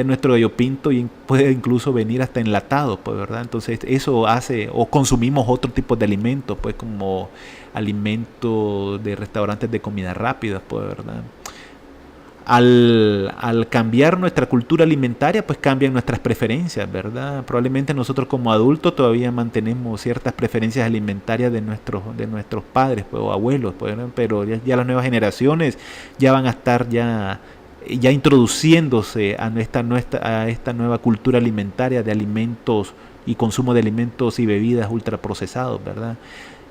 nuestro gallo pinto puede incluso venir hasta enlatado, pues, ¿verdad? Entonces eso hace, o consumimos otro tipo de alimentos, pues, como alimentos de restaurantes de comida rápida, pues, ¿verdad? Al cambiar nuestra cultura alimentaria, pues cambian nuestras preferencias, ¿verdad? Probablemente nosotros como adultos todavía mantenemos ciertas preferencias alimentarias de nuestros padres, pues, o abuelos, pues, ¿verdad? Pero ya las nuevas generaciones ya van a estar ya introduciéndose a esta nueva cultura alimentaria de alimentos y consumo de alimentos y bebidas ultraprocesados, ¿verdad?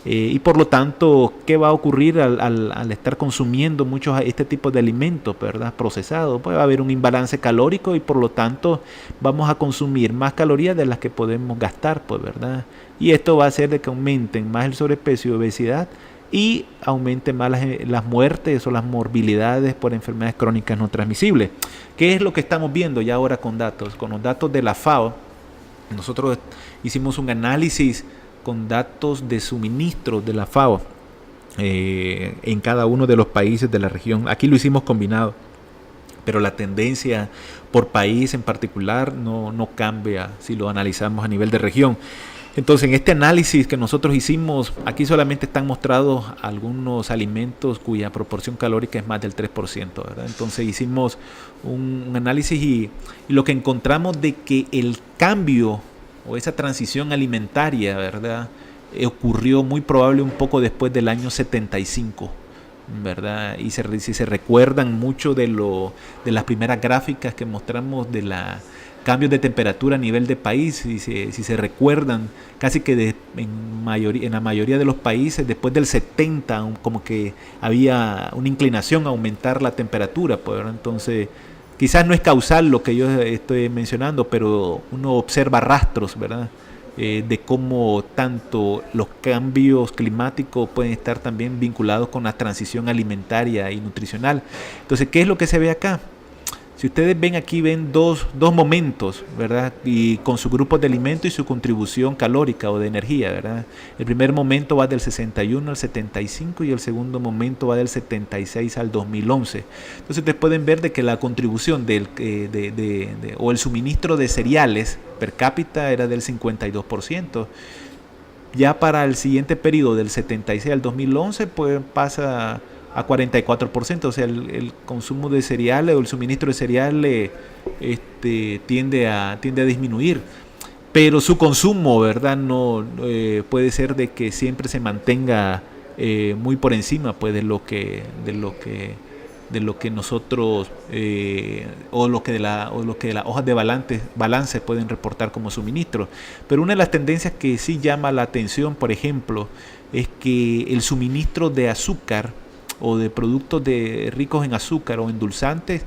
Y por lo tanto, ¿qué va a ocurrir al estar consumiendo muchos este tipo de alimentos, ¿verdad?, procesados? Pues va a haber un imbalance calórico y por lo tanto vamos a consumir más calorías de las que podemos gastar, pues, ¿verdad? Y esto va a hacer de que aumenten más el sobrepeso y obesidad y aumenten más las muertes o las morbilidades por enfermedades crónicas no transmisibles. ¿Qué es lo que estamos viendo ya ahora con datos? Con los datos de la FAO, nosotros hicimos un análisis con datos de suministro de la FAO en cada uno de los países de la región. Aquí lo hicimos combinado, pero la tendencia por país en particular no cambia si lo analizamos a nivel de región. Entonces, en este análisis que nosotros hicimos, aquí solamente están mostrados algunos alimentos cuya proporción calórica es más del 3%, ¿verdad? Entonces hicimos un análisis y lo que encontramos de que el cambio o esa transición alimentaria, ¿verdad?, ocurrió muy probable un poco después del año 75, ¿verdad? Y si se recuerdan mucho de las primeras gráficas que mostramos de la cambios de temperatura a nivel de país, si se recuerdan, casi que en la mayoría de los países después del 70 como que había una inclinación a aumentar la temperatura, pues, entonces quizás no es causal lo que yo estoy mencionando, pero uno observa rastros, ¿verdad?, de cómo tanto los cambios climáticos pueden estar también vinculados con la transición alimentaria y nutricional. Entonces, ¿qué es lo que se ve acá? Si ustedes ven aquí, ven dos momentos, ¿verdad? Y con su grupo de alimento y su contribución calórica o de energía, ¿verdad? El primer momento va del 61 al 75 y el segundo momento va del 76 al 2011. Entonces ustedes pueden ver de que la contribución o el suministro de cereales per cápita era del 52%. Ya para el siguiente periodo, del 76 al 2011, pues pasa a 44%, o sea, el consumo de cereales o el suministro de cereales tiende a disminuir, pero su consumo, ¿verdad?, no puede ser de que siempre se mantenga muy por encima, pues, de lo que nosotros o lo que las hojas de balance pueden reportar como suministro. Pero una de las tendencias que sí llama la atención, por ejemplo, es que el suministro de azúcar o de productos ricos en azúcar o endulzantes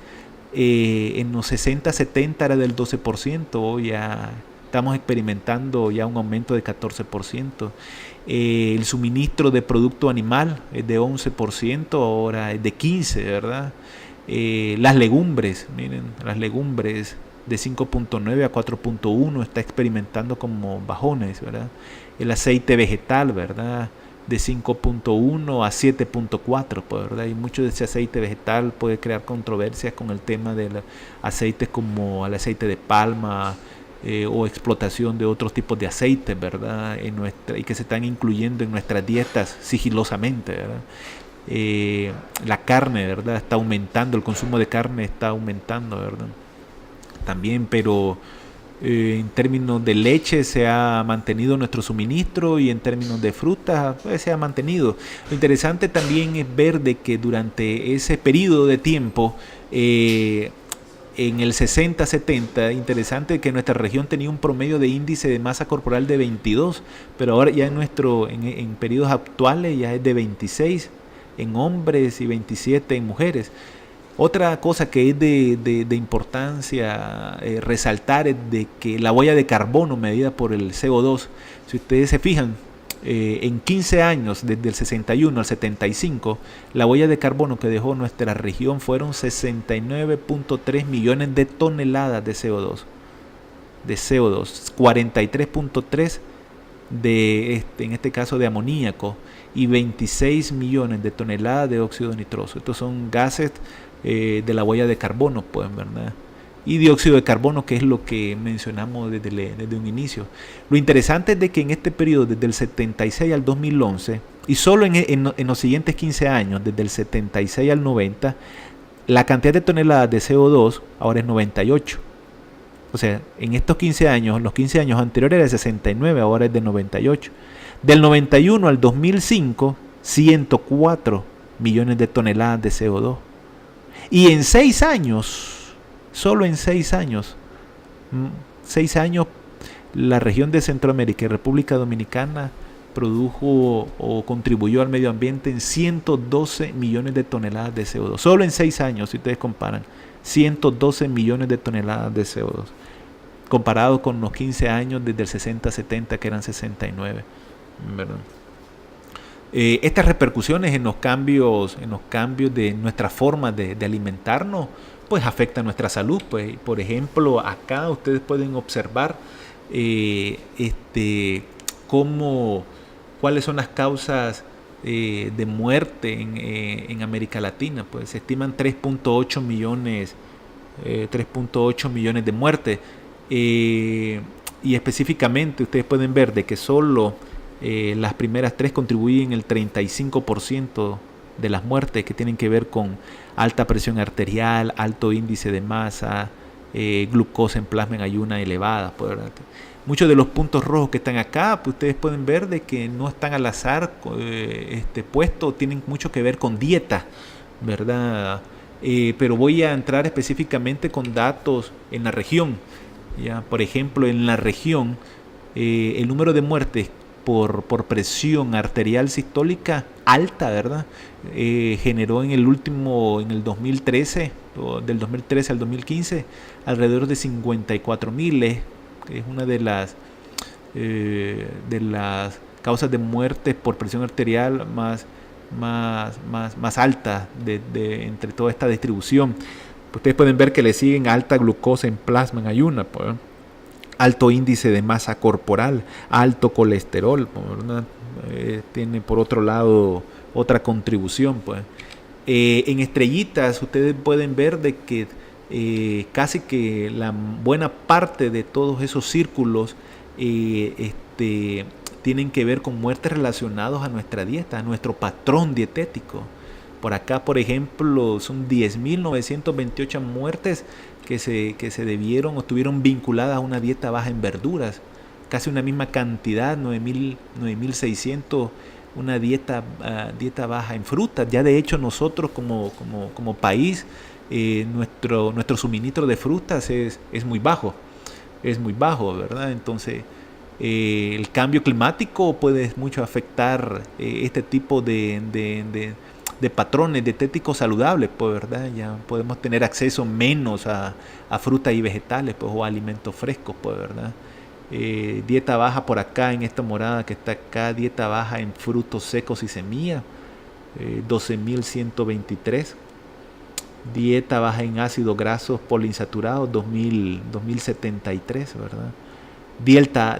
en los 60-70 era del 12%, hoy ya estamos experimentando ya un aumento de 14%. El suministro de producto animal es de 11%, ahora es de 15%, ¿verdad? Las legumbres, miren, las legumbres de 5.9 a 4.1 está experimentando como bajones, ¿verdad? El aceite vegetal, ¿verdad?, de 5.1 a 7.4, pues, ¿verdad? Y mucho de ese aceite vegetal puede crear controversias con el tema de aceites como el aceite de palma o explotación de otros tipos de aceites, ¿verdad?, y que se están incluyendo en nuestras dietas sigilosamente, ¿verdad? La carne, ¿verdad?, está aumentando, el consumo de carne está aumentando, ¿verdad?, también, pero en términos de leche se ha mantenido nuestro suministro y en términos de frutas pues, se ha mantenido. Lo interesante también es ver de que durante ese periodo de tiempo, en el 60-70, interesante que nuestra región tenía un promedio de índice de masa corporal de 22, pero ahora ya en periodos actuales ya es de 26 en hombres y 27 en mujeres. Otra cosa que es de importancia resaltar es de que la huella de carbono medida por el CO2, si ustedes se fijan, en 15 años, desde el 61 al 75, la huella de carbono que dejó nuestra región fueron 69.3 millones de toneladas de CO2. 43.3 en este caso de amoníaco y 26 millones de toneladas de óxido nitroso. Estos son gases de la huella de carbono, pues, ¿verdad? Y dióxido de carbono, que es lo que mencionamos desde un inicio. Lo interesante es de que en este periodo, desde el 76 al 2011, y solo en los siguientes 15 años, desde el 76 al 90, la cantidad de toneladas de CO2 ahora es 98. O sea, en estos 15 años, los 15 años anteriores era de 69, ahora es de 98. Del 91 al 2005, 104 millones de toneladas de CO2. Y en 6 años, solo en 6 años, la región de Centroamérica y República Dominicana produjo o contribuyó al medio ambiente en 112 millones de toneladas de CO2. Solo en 6 años, si ustedes comparan, 112 millones de toneladas de CO2. Comparado con los 15 años desde el 60-70 que eran 69. ¿Verdad? Estas repercusiones en los cambios de nuestra forma de alimentarnos, pues afectan nuestra salud. Pues, por ejemplo, acá ustedes pueden observar cuáles son las causas de muerte en América Latina. Pues se estiman 3.8 millones de muertes. Y específicamente ustedes pueden ver de que solo las primeras tres contribuyen el 35% de las muertes, que tienen que ver con alta presión arterial, alto índice de masa, glucosa en plasma en ayuna elevada. Pues, muchos de los puntos rojos que están acá, pues ustedes pueden ver de que no están al azar puestos, tienen mucho que ver con dieta, ¿verdad? Pero voy a entrar específicamente con datos en la región. ¿Ya? Por ejemplo, en la región, el número de muertes por presión arterial sistólica alta, ¿verdad? Generó en el 2013, del 2013 al 2015, alrededor de 54.000, que es una de las causas de muerte por presión arterial más altas entre toda esta distribución. Ustedes pueden ver que le siguen alta glucosa en plasma en ayuna, pues, alto índice de masa corporal, alto colesterol, ¿verdad? Tiene por otro lado otra contribución, pues. En estrellitas ustedes pueden ver de que casi que la buena parte de todos esos círculos tienen que ver con muertes relacionadas a nuestra dieta, a nuestro patrón dietético. Por acá, por ejemplo, son 10.928 muertes que se debieron o estuvieron vinculadas a una dieta baja en verduras. Casi una misma cantidad, 9.600, una dieta baja en frutas. Ya de hecho nosotros como país, nuestro suministro de frutas es muy bajo. Es muy bajo, ¿verdad? Entonces, el cambio climático puede mucho afectar este tipo de patrones dietéticos saludables, pues, ¿verdad? Ya podemos tener acceso menos a frutas y vegetales, pues, o a alimentos frescos, pues, ¿verdad? Dieta baja por acá, en esta morada que está acá, dieta baja en frutos secos y semillas, 12.123. Dieta baja en ácidos grasos poliinsaturados, 2.073, ¿verdad?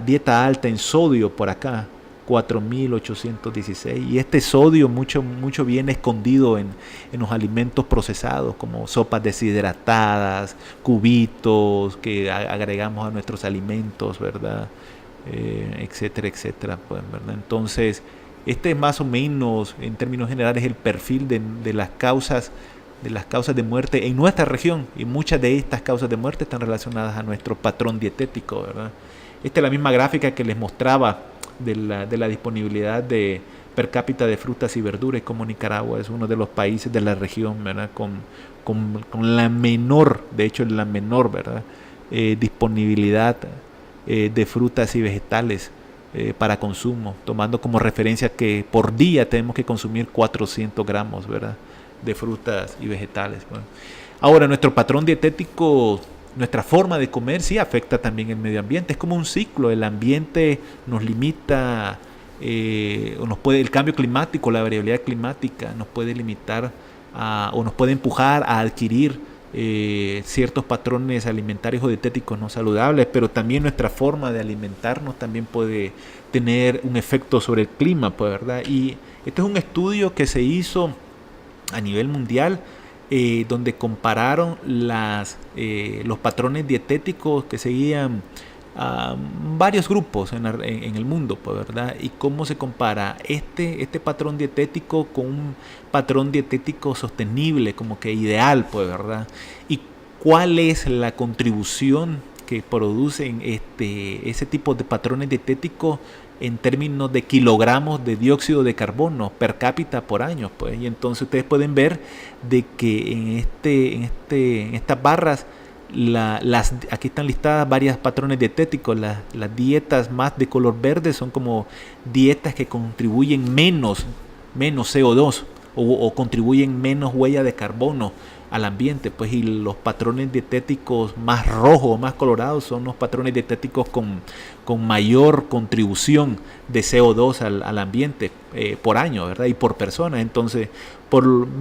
Dieta alta en sodio por acá, 4.816. Y este sodio mucho viene escondido en los alimentos procesados, como sopas deshidratadas, cubitos que agregamos a nuestros alimentos, ¿verdad? Etcétera, etcétera, pues, ¿verdad? Entonces, este es más o menos, en términos generales, el perfil de las causas de muerte en nuestra región, y muchas de estas causas de muerte están relacionadas a nuestro patrón dietético, ¿verdad? Esta es la misma gráfica que les mostraba de la disponibilidad de per cápita de frutas y verduras, como Nicaragua es uno de los países de la región, ¿verdad? Con la menor, de hecho la menor, ¿verdad? Disponibilidad de frutas y vegetales para consumo, tomando como referencia que por día tenemos que consumir 400 gramos, ¿verdad?, de frutas y vegetales. Bueno, ahora, nuestro patrón dietético, nuestra forma de comer, sí afecta también el medio ambiente. Es como un ciclo. El ambiente nos limita, el cambio climático, la variabilidad climática nos puede limitar o nos puede empujar a adquirir ciertos patrones alimentarios o dietéticos no saludables, pero también nuestra forma de alimentarnos también puede tener un efecto sobre el clima, pues, ¿verdad? Y este es un estudio que se hizo a nivel mundial, donde compararon los patrones dietéticos que seguían varios grupos en el mundo, pues, ¿verdad? Y cómo se compara este patrón dietético con un patrón dietético sostenible, como que ideal, pues, ¿verdad? Y cuál es la contribución que producen ese tipo de patrones dietéticos en términos de kilogramos de dióxido de carbono per cápita por año, pues. Y entonces ustedes pueden ver de que en estas barras, aquí están listadas varios patrones dietéticos. Las dietas más de color verde son como dietas que contribuyen menos CO2 o contribuyen menos huella de carbono al ambiente, pues. Y los patrones dietéticos más rojos, más colorados, son los patrones dietéticos con mayor contribución de CO2 al ambiente por año, ¿verdad? Y por persona. Entonces,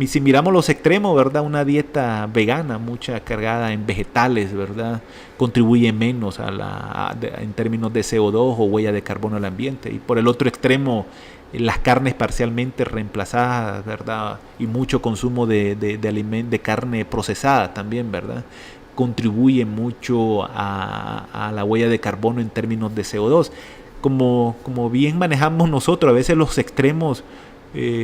si miramos los extremos, ¿verdad? Una dieta vegana, mucha cargada en vegetales, ¿verdad?, contribuye menos en términos de CO2 o huella de carbono al ambiente. Y por el otro extremo, las carnes parcialmente reemplazadas, ¿verdad? Y mucho consumo de carne procesada también, ¿verdad? Contribuye mucho a la huella de carbono en términos de CO2. Como bien manejamos nosotros, a veces los extremos, no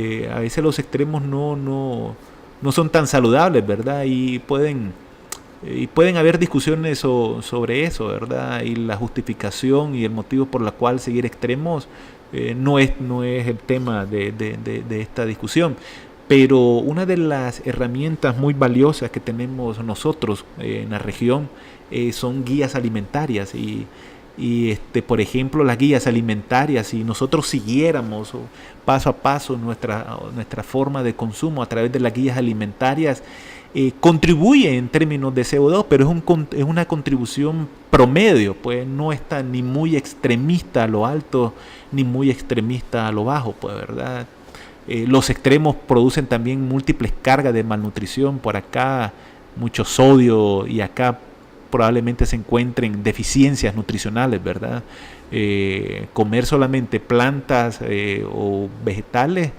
son tan saludables, ¿verdad? Y pueden haber discusiones sobre eso, ¿verdad? Y la justificación y el motivo por la cual seguir extremos no es el tema de esta discusión. Pero una de las herramientas muy valiosas que tenemos nosotros en la región son guías alimentarias por ejemplo, las guías alimentarias, si nosotros siguiéramos paso a paso nuestra forma de consumo a través de las guías alimentarias, contribuye en términos de CO2, pero es una contribución promedio, pues no está ni muy extremista a lo alto ni muy extremista a lo bajo, pues, ¿verdad? Los extremos producen también múltiples cargas de malnutrición. Por acá mucho sodio, y acá probablemente se encuentren deficiencias nutricionales, ¿verdad? Comer solamente plantas o vegetales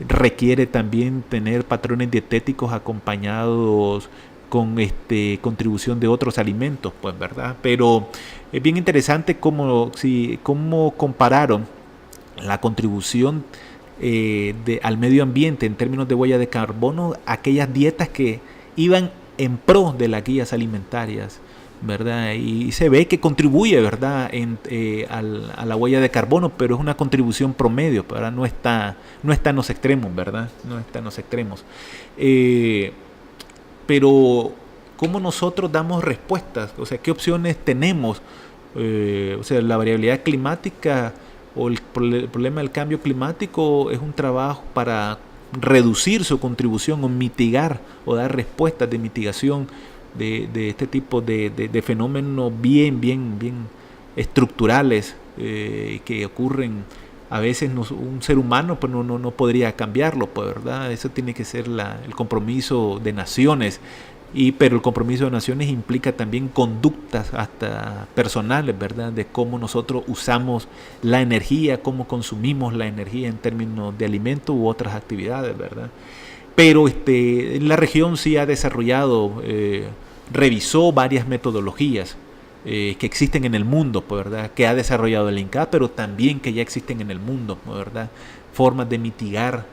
requiere también tener patrones dietéticos acompañados con contribución de otros alimentos, pues, ¿verdad? Pero es bien interesante cómo compararon la contribución al medio ambiente en términos de huella de carbono, aquellas dietas que iban en pro de las guías alimentarias, ¿verdad? Y se ve que contribuye, ¿verdad? A la huella de carbono, pero es una contribución promedio, ¿verdad? No está en los extremos, ¿verdad? No está en los extremos. Pero ¿cómo nosotros damos respuestas? O sea, ¿qué opciones tenemos? O sea, la variabilidad climática o el problema del cambio climático es un trabajo para reducir su contribución o mitigar o dar respuestas de mitigación de este tipo de fenómenos bien estructurales que ocurren. A veces un ser humano pues no podría cambiarlo, pues, ¿verdad? Eso tiene que ser el compromiso de naciones. Pero el compromiso de naciones implica también conductas hasta personales, ¿verdad? De cómo nosotros usamos la energía, cómo consumimos la energía en términos de alimentos u otras actividades, ¿verdad? Pero la región sí ha desarrollado, revisó varias metodologías que existen en el mundo, pues, ¿verdad? Que ha desarrollado el INCAP, pero también que ya existen en el mundo, pues, ¿verdad? Formas de mitigar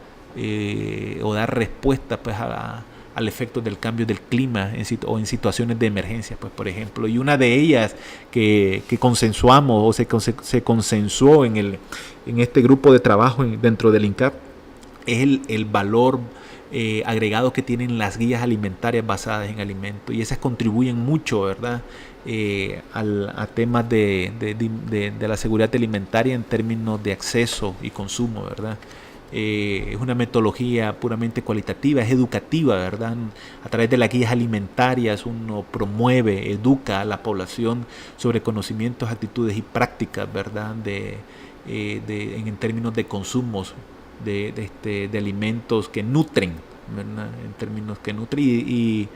o dar respuesta, pues, al efecto del cambio del clima o en situaciones de emergencia, pues, por ejemplo. Y una de ellas que consensuamos o se consensuó en este grupo de trabajo dentro del INCAP es el valor agregado que tienen las guías alimentarias basadas en alimentos, y esas contribuyen mucho, ¿verdad? A temas de la seguridad alimentaria en términos de acceso y consumo, ¿verdad? Es una metodología puramente cualitativa, es educativa, ¿verdad? A través de las guías alimentarias uno promueve, educa a la población sobre conocimientos, actitudes y prácticas, ¿verdad? En términos de consumos de alimentos que nutren, ¿verdad? En términos que nutren y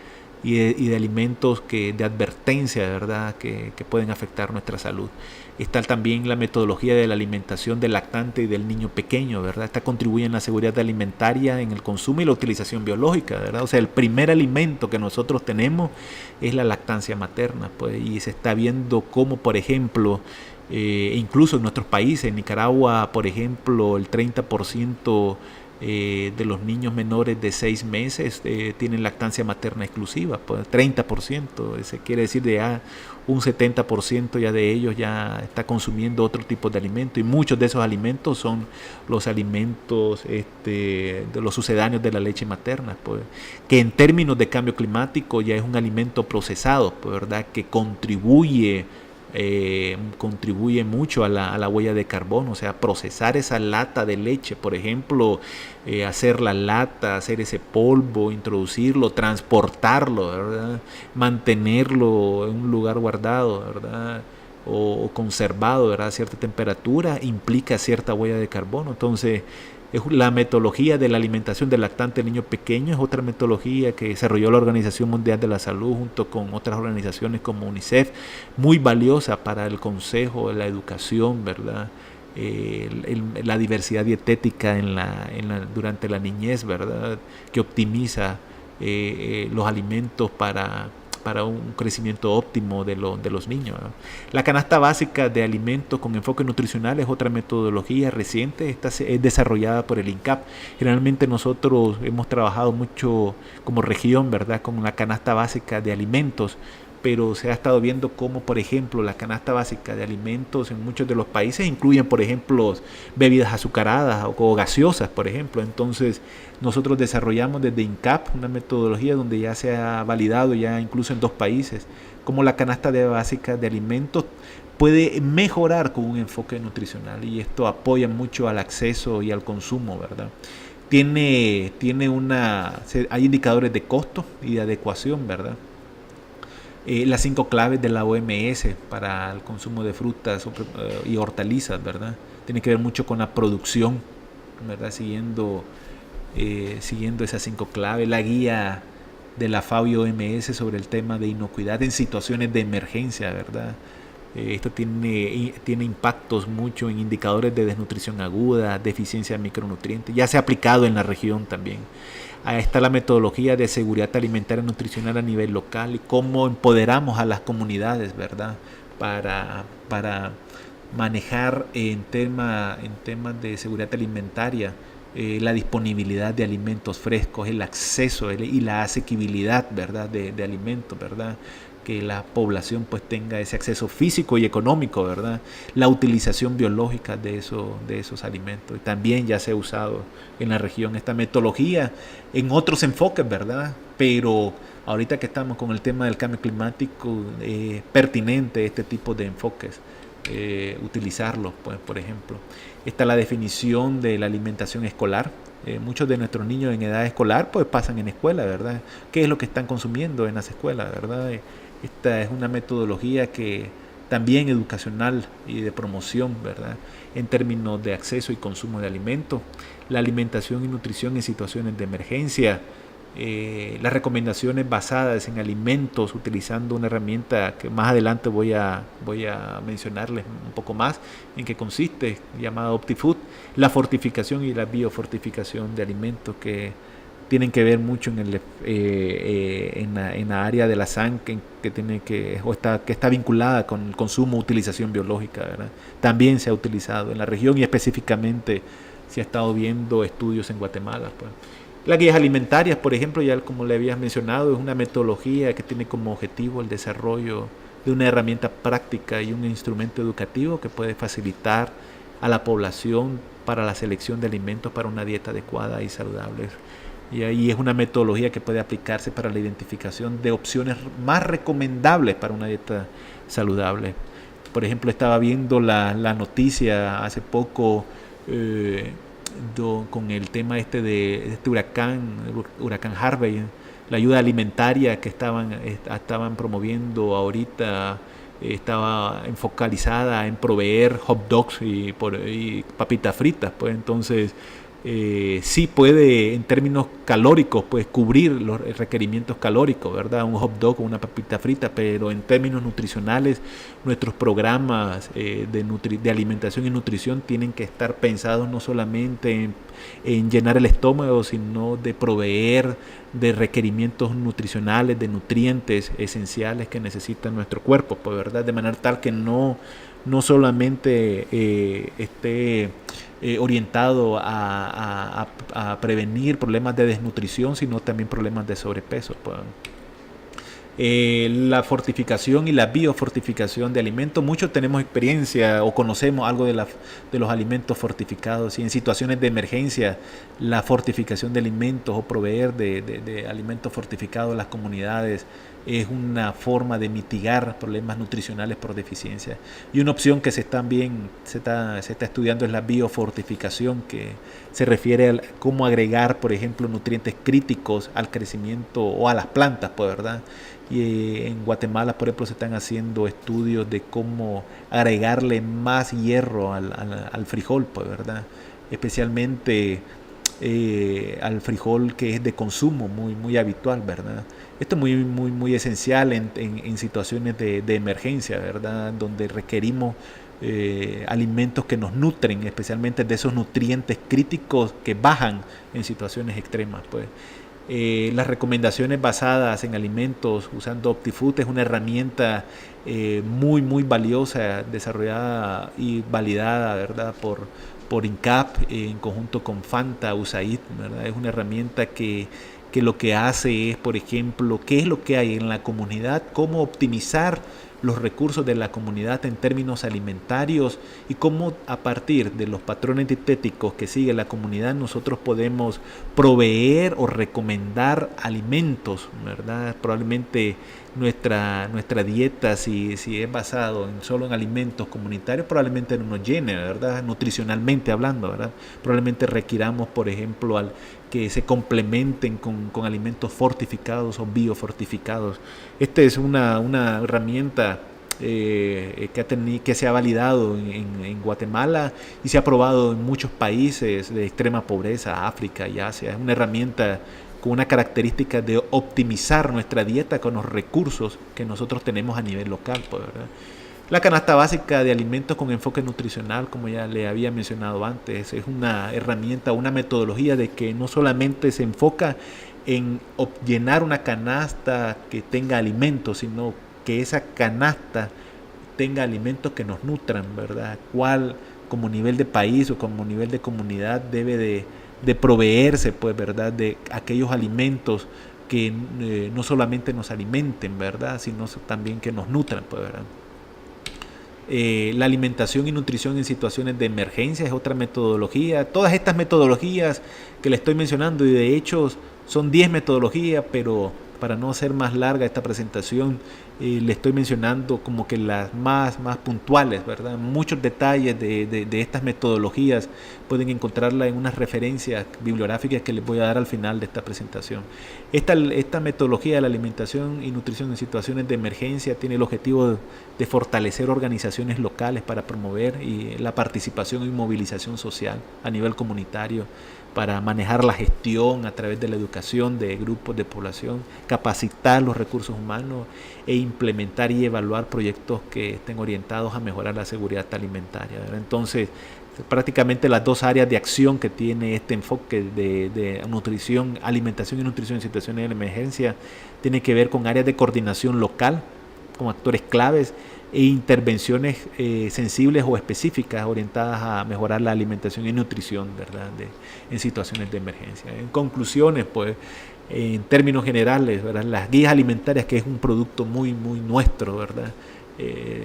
de alimentos de advertencia, ¿verdad? Que pueden afectar nuestra salud. Está también la metodología de la alimentación del lactante y del niño pequeño, ¿verdad? Esta contribuye en la seguridad alimentaria, en el consumo y la utilización biológica, ¿verdad? O sea, el primer alimento que nosotros tenemos es la lactancia materna, pues, y se está viendo cómo, por ejemplo, incluso en nuestros países, en Nicaragua, por ejemplo, el 30% de los niños menores de 6 meses tienen lactancia materna exclusiva, pues 30%, eso quiere decir un 70% ya de ellos ya está consumiendo otro tipo de alimento, y muchos de esos alimentos son los alimentos de los sucedáneos de la leche materna, pues, que en términos de cambio climático ya es un alimento procesado, pues, ¿verdad? Que contribuye mucho a la huella de carbono. O sea, procesar esa lata de leche, por ejemplo, hacer la lata, hacer ese polvo, introducirlo, transportarlo, ¿verdad? Mantenerlo en un lugar guardado, ¿verdad? O conservado, ¿verdad? A cierta temperatura implica cierta huella de carbono. Entonces, la metodología de la alimentación del lactante del niño pequeño es otra metodología que desarrolló la Organización Mundial de la Salud junto con otras organizaciones como UNICEF, muy valiosa para el consejo, la educación, ¿verdad? la diversidad dietética durante la niñez, ¿verdad? Que optimiza los alimentos para un crecimiento óptimo de los niños, ¿no? La canasta básica de alimentos con enfoque nutricional es otra metodología reciente. Esta es desarrollada por el INCAP. Generalmente nosotros hemos trabajado mucho como región, ¿verdad?, con la canasta básica de alimentos, pero se ha estado viendo cómo, por ejemplo, la canasta básica de alimentos en muchos de los países incluyen, por ejemplo, bebidas azucaradas o gaseosas, por ejemplo. Entonces, nosotros desarrollamos desde INCAP una metodología donde ya se ha validado, ya incluso en 2 países, cómo la canasta básica de alimentos puede mejorar con un enfoque nutricional, y esto apoya mucho al acceso y al consumo, ¿verdad? Hay indicadores de costo y de adecuación, ¿verdad? Las 5 claves de la OMS para el consumo de frutas y hortalizas, ¿verdad? Tiene que ver mucho con la producción, ¿verdad? Siguiendo esas 5 claves. La guía de la FAO y OMS sobre el tema de inocuidad en situaciones de emergencia, ¿verdad? Esto tiene impactos mucho en indicadores de desnutrición aguda, deficiencia de micronutrientes. Ya se ha aplicado en la región también. Ahí está la metodología de seguridad alimentaria y nutricional a nivel local y cómo empoderamos a las comunidades, ¿verdad?, para manejar en temas de seguridad alimentaria la disponibilidad de alimentos frescos, el acceso y la asequibilidad, ¿verdad?, de alimentos, ¿verdad?, que la población pues tenga ese acceso físico y económico, ¿verdad? La utilización biológica de esos alimentos. Y también ya se ha usado en la región esta metodología en otros enfoques, ¿verdad? Pero ahorita que estamos con el tema del cambio climático, pertinente este tipo de enfoques, utilizarlos, pues, por ejemplo. Está la definición de la alimentación escolar. Muchos de nuestros niños en edad escolar pues pasan en escuela, ¿verdad? ¿Qué es lo que están consumiendo en las escuelas, verdad? Esta es una metodología que también educacional y de promoción, ¿verdad?, en términos de acceso y consumo de alimentos, la alimentación y nutrición en situaciones de emergencia, las recomendaciones basadas en alimentos utilizando una herramienta que más adelante voy a mencionarles un poco más en qué consiste, llamada OptiFood, la fortificación y la biofortificación de alimentos que tienen que ver mucho en la área de la sangre que está vinculada con el consumo, utilización biológica, ¿verdad? También se ha utilizado en la región y específicamente se ha estado viendo estudios en Guatemala, pues. Las guías alimentarias, por ejemplo, ya como le habías mencionado, es una metodología que tiene como objetivo el desarrollo de una herramienta práctica y un instrumento educativo que puede facilitar a la población para la selección de alimentos para una dieta adecuada y saludable. Y ahí es una metodología que puede aplicarse para la identificación de opciones más recomendables para una dieta saludable. Por ejemplo, estaba viendo la noticia hace poco con el tema de este huracán Harvey, la ayuda alimentaria que estaban promoviendo ahorita estaba focalizada en proveer hot dogs y papitas fritas, pues entonces sí puede en términos calóricos pues cubrir los requerimientos calóricos, ¿verdad? Un hot dog o una papita frita, pero en términos nutricionales nuestros programas de alimentación y nutrición tienen que estar pensados no solamente en llenar el estómago, sino de proveer de requerimientos nutricionales, de nutrientes esenciales que necesita nuestro cuerpo, pues, ¿verdad? De manera tal que no solamente esté orientado a prevenir problemas de desnutrición, sino también problemas de sobrepeso, pues. La fortificación y la biofortificación de alimentos. Muchos tenemos experiencia o conocemos algo de los alimentos fortificados, y en situaciones de emergencia la fortificación de alimentos o proveer de alimentos fortificados a las comunidades es una forma de mitigar problemas nutricionales por deficiencia. Y una opción que se está estudiando es la biofortificación, que se refiere a cómo agregar, por ejemplo, nutrientes críticos al crecimiento o a las plantas, pues, ¿verdad? Y en Guatemala, por ejemplo, se están haciendo estudios de cómo agregarle más hierro al frijol, pues, ¿verdad? Especialmente al frijol que es de consumo muy, muy habitual, ¿verdad? Esto es muy esencial en situaciones de emergencia, ¿verdad? Donde requerimos alimentos que nos nutren, especialmente de esos nutrientes críticos que bajan en situaciones extremas, pues. Las recomendaciones basadas en alimentos usando OptiFood es una herramienta muy muy valiosa, desarrollada y validada, ¿verdad?, por INCAP en conjunto con Fanta, USAID, ¿verdad? Es una herramienta que lo que hace es, por ejemplo, qué es lo que hay en la comunidad, cómo optimizar los recursos de la comunidad en términos alimentarios y cómo a partir de los patrones dietéticos que sigue la comunidad nosotros podemos proveer o recomendar alimentos, ¿verdad? Probablemente nuestra dieta, si es basado solo en alimentos comunitarios, probablemente no nos llene, ¿verdad? Nutricionalmente hablando, ¿verdad? Probablemente requiramos, por ejemplo, que se complementen con alimentos fortificados o biofortificados. Esta es una herramienta que se ha validado en Guatemala y se ha probado en muchos países de extrema pobreza, África y Asia. Es una herramienta con una característica de optimizar nuestra dieta con los recursos que nosotros tenemos a nivel local, pues, ¿verdad? La canasta básica de alimentos con enfoque nutricional, como ya le había mencionado antes, es una herramienta, una metodología de que no solamente se enfoca en llenar una canasta que tenga alimentos, sino que esa canasta tenga alimentos que nos nutran, ¿verdad? Cuál, como nivel de país o como nivel de comunidad, debe de proveerse, pues, ¿verdad?, de aquellos alimentos que no solamente nos alimenten, ¿verdad?, sino también que nos nutran, pues, ¿verdad? La alimentación y nutrición en situaciones de emergencia es otra metodología. Todas estas metodologías que le estoy mencionando, y de hecho son 10 metodologías, pero para no hacer más larga esta presentación, le estoy mencionando como que las más puntuales, ¿verdad? Muchos detalles de estas metodologías pueden encontrarla en unas referencias bibliográficas que les voy a dar al final de esta presentación. Esta metodología de la alimentación y nutrición en situaciones de emergencia tiene el objetivo de fortalecer organizaciones locales para promover la participación y movilización social a nivel comunitario, para manejar la gestión a través de la educación de grupos de población, capacitar los recursos humanos e implementar y evaluar proyectos que estén orientados a mejorar la seguridad alimentaria, ¿verdad? Entonces, prácticamente las dos áreas de acción que tiene este enfoque de nutrición, alimentación y nutrición en situaciones de emergencia, tiene que ver con áreas de coordinación local, con actores claves, e intervenciones sensibles o específicas orientadas a mejorar la alimentación y nutrición, ¿verdad?, en situaciones de emergencia. En conclusiones, pues, en términos generales, ¿verdad?, las guías alimentarias, que es un producto muy nuestro, ¿verdad?,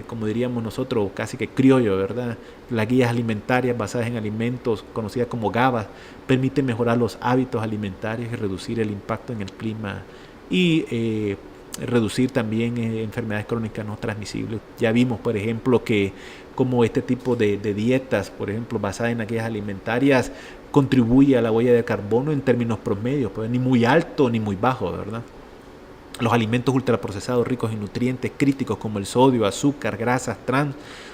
como diríamos nosotros, casi que criollo, ¿verdad? Las guías alimentarias basadas en alimentos, conocidas como GABA, permiten mejorar los hábitos alimentarios y reducir el impacto en el clima y reducir también enfermedades crónicas no transmisibles. Ya vimos, por ejemplo, que como este tipo de dietas, por ejemplo, basadas en las guías alimentarias, contribuye a la huella de carbono en términos promedios, pues, ni muy alto ni muy bajo, ¿verdad? Los alimentos ultraprocesados ricos en nutrientes críticos como el sodio, azúcar, grasas trans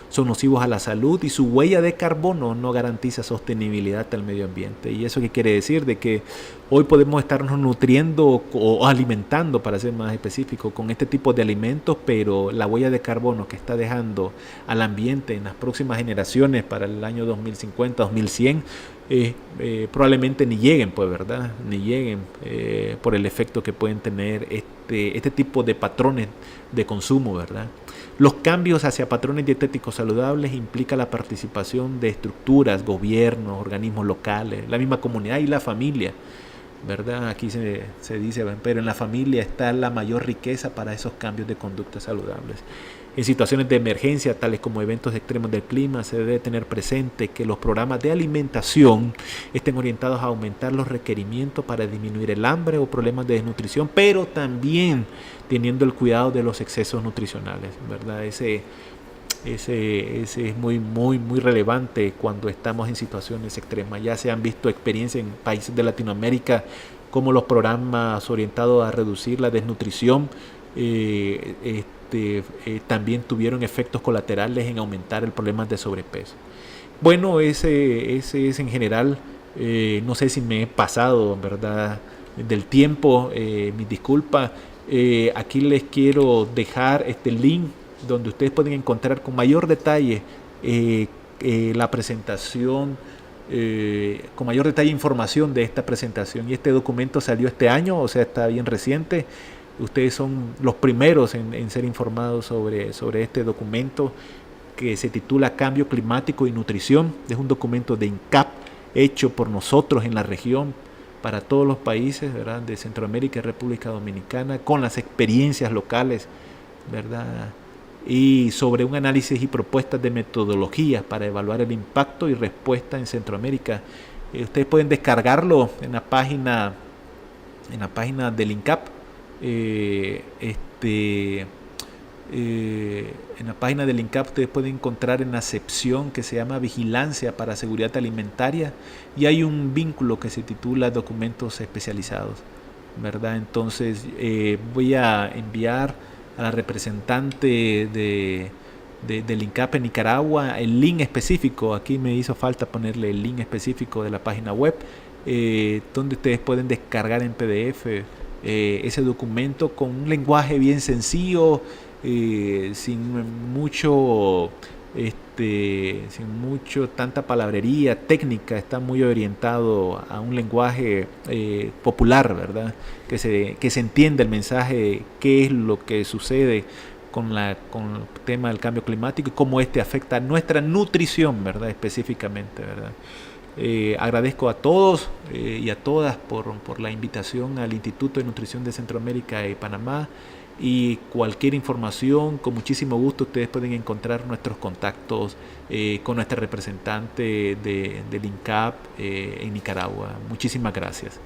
son nocivos a la salud y su huella de carbono no garantiza sostenibilidad al medio ambiente. ¿Y eso qué quiere decir? De que hoy podemos estarnos nutriendo o alimentando, para ser más específico, con este tipo de alimentos, pero la huella de carbono que está dejando al ambiente en las próximas generaciones para el año 2050, 2100, probablemente ni lleguen, pues, ¿verdad? Ni lleguen por el efecto que pueden tener este tipo de patrones de consumo, ¿verdad? Los cambios hacia patrones dietéticos saludables implica la participación de estructuras, gobiernos, organismos locales, la misma comunidad y la familia, ¿verdad? Aquí se dice, pero en la familia está la mayor riqueza para esos cambios de conducta saludables. En situaciones de emergencia, tales como eventos extremos del clima, se debe tener presente que los programas de alimentación estén orientados a aumentar los requerimientos para disminuir el hambre o problemas de desnutrición, pero también teniendo el cuidado de los excesos nutricionales, ¿verdad? Ese es muy relevante cuando estamos en situaciones extremas. Ya se han visto experiencias en países de Latinoamérica como los programas orientados a reducir la desnutrición también tuvieron efectos colaterales en aumentar el problema de sobrepeso. Bueno, ese es en general, no sé si me he pasado, ¿verdad?, del tiempo, mis disculpas. Aquí les quiero dejar este link donde ustedes pueden encontrar con mayor detalle la presentación, con mayor detalle información de esta presentación. Y este documento salió este año, o sea, está bien reciente. Ustedes son los primeros en ser informados sobre este documento que se titula Cambio Climático y Nutrición. Es un documento de INCAP hecho por nosotros en la región para todos los países, ¿verdad?, de Centroamérica y República Dominicana, con las experiencias locales, ¿verdad?, y sobre un análisis y propuestas de metodologías para evaluar el impacto y respuesta en Centroamérica. Ustedes pueden descargarlo en la página del INCAP. En la página del INCAP ustedes pueden encontrar en la sección que se llama Vigilancia para Seguridad Alimentaria, y hay un vínculo que se titula Documentos Especializados, ¿verdad? Entonces voy a enviar a la representante del INCAP en Nicaragua el link específico. Aquí me hizo falta ponerle el link específico de la página web, donde ustedes pueden descargar en PDF ese documento con un lenguaje bien sencillo, sin mucho tanta palabrería técnica. Está muy orientado a un lenguaje popular, ¿verdad? Que se entienda el mensaje, qué es lo que sucede con el tema del cambio climático y cómo afecta a nuestra nutrición, ¿verdad?, específicamente, ¿verdad? Agradezco a todos y a todas por la invitación al Instituto de Nutrición de Centroamérica y Panamá, y cualquier información, con muchísimo gusto ustedes pueden encontrar nuestros contactos con nuestra representante del INCAP en Nicaragua. Muchísimas gracias.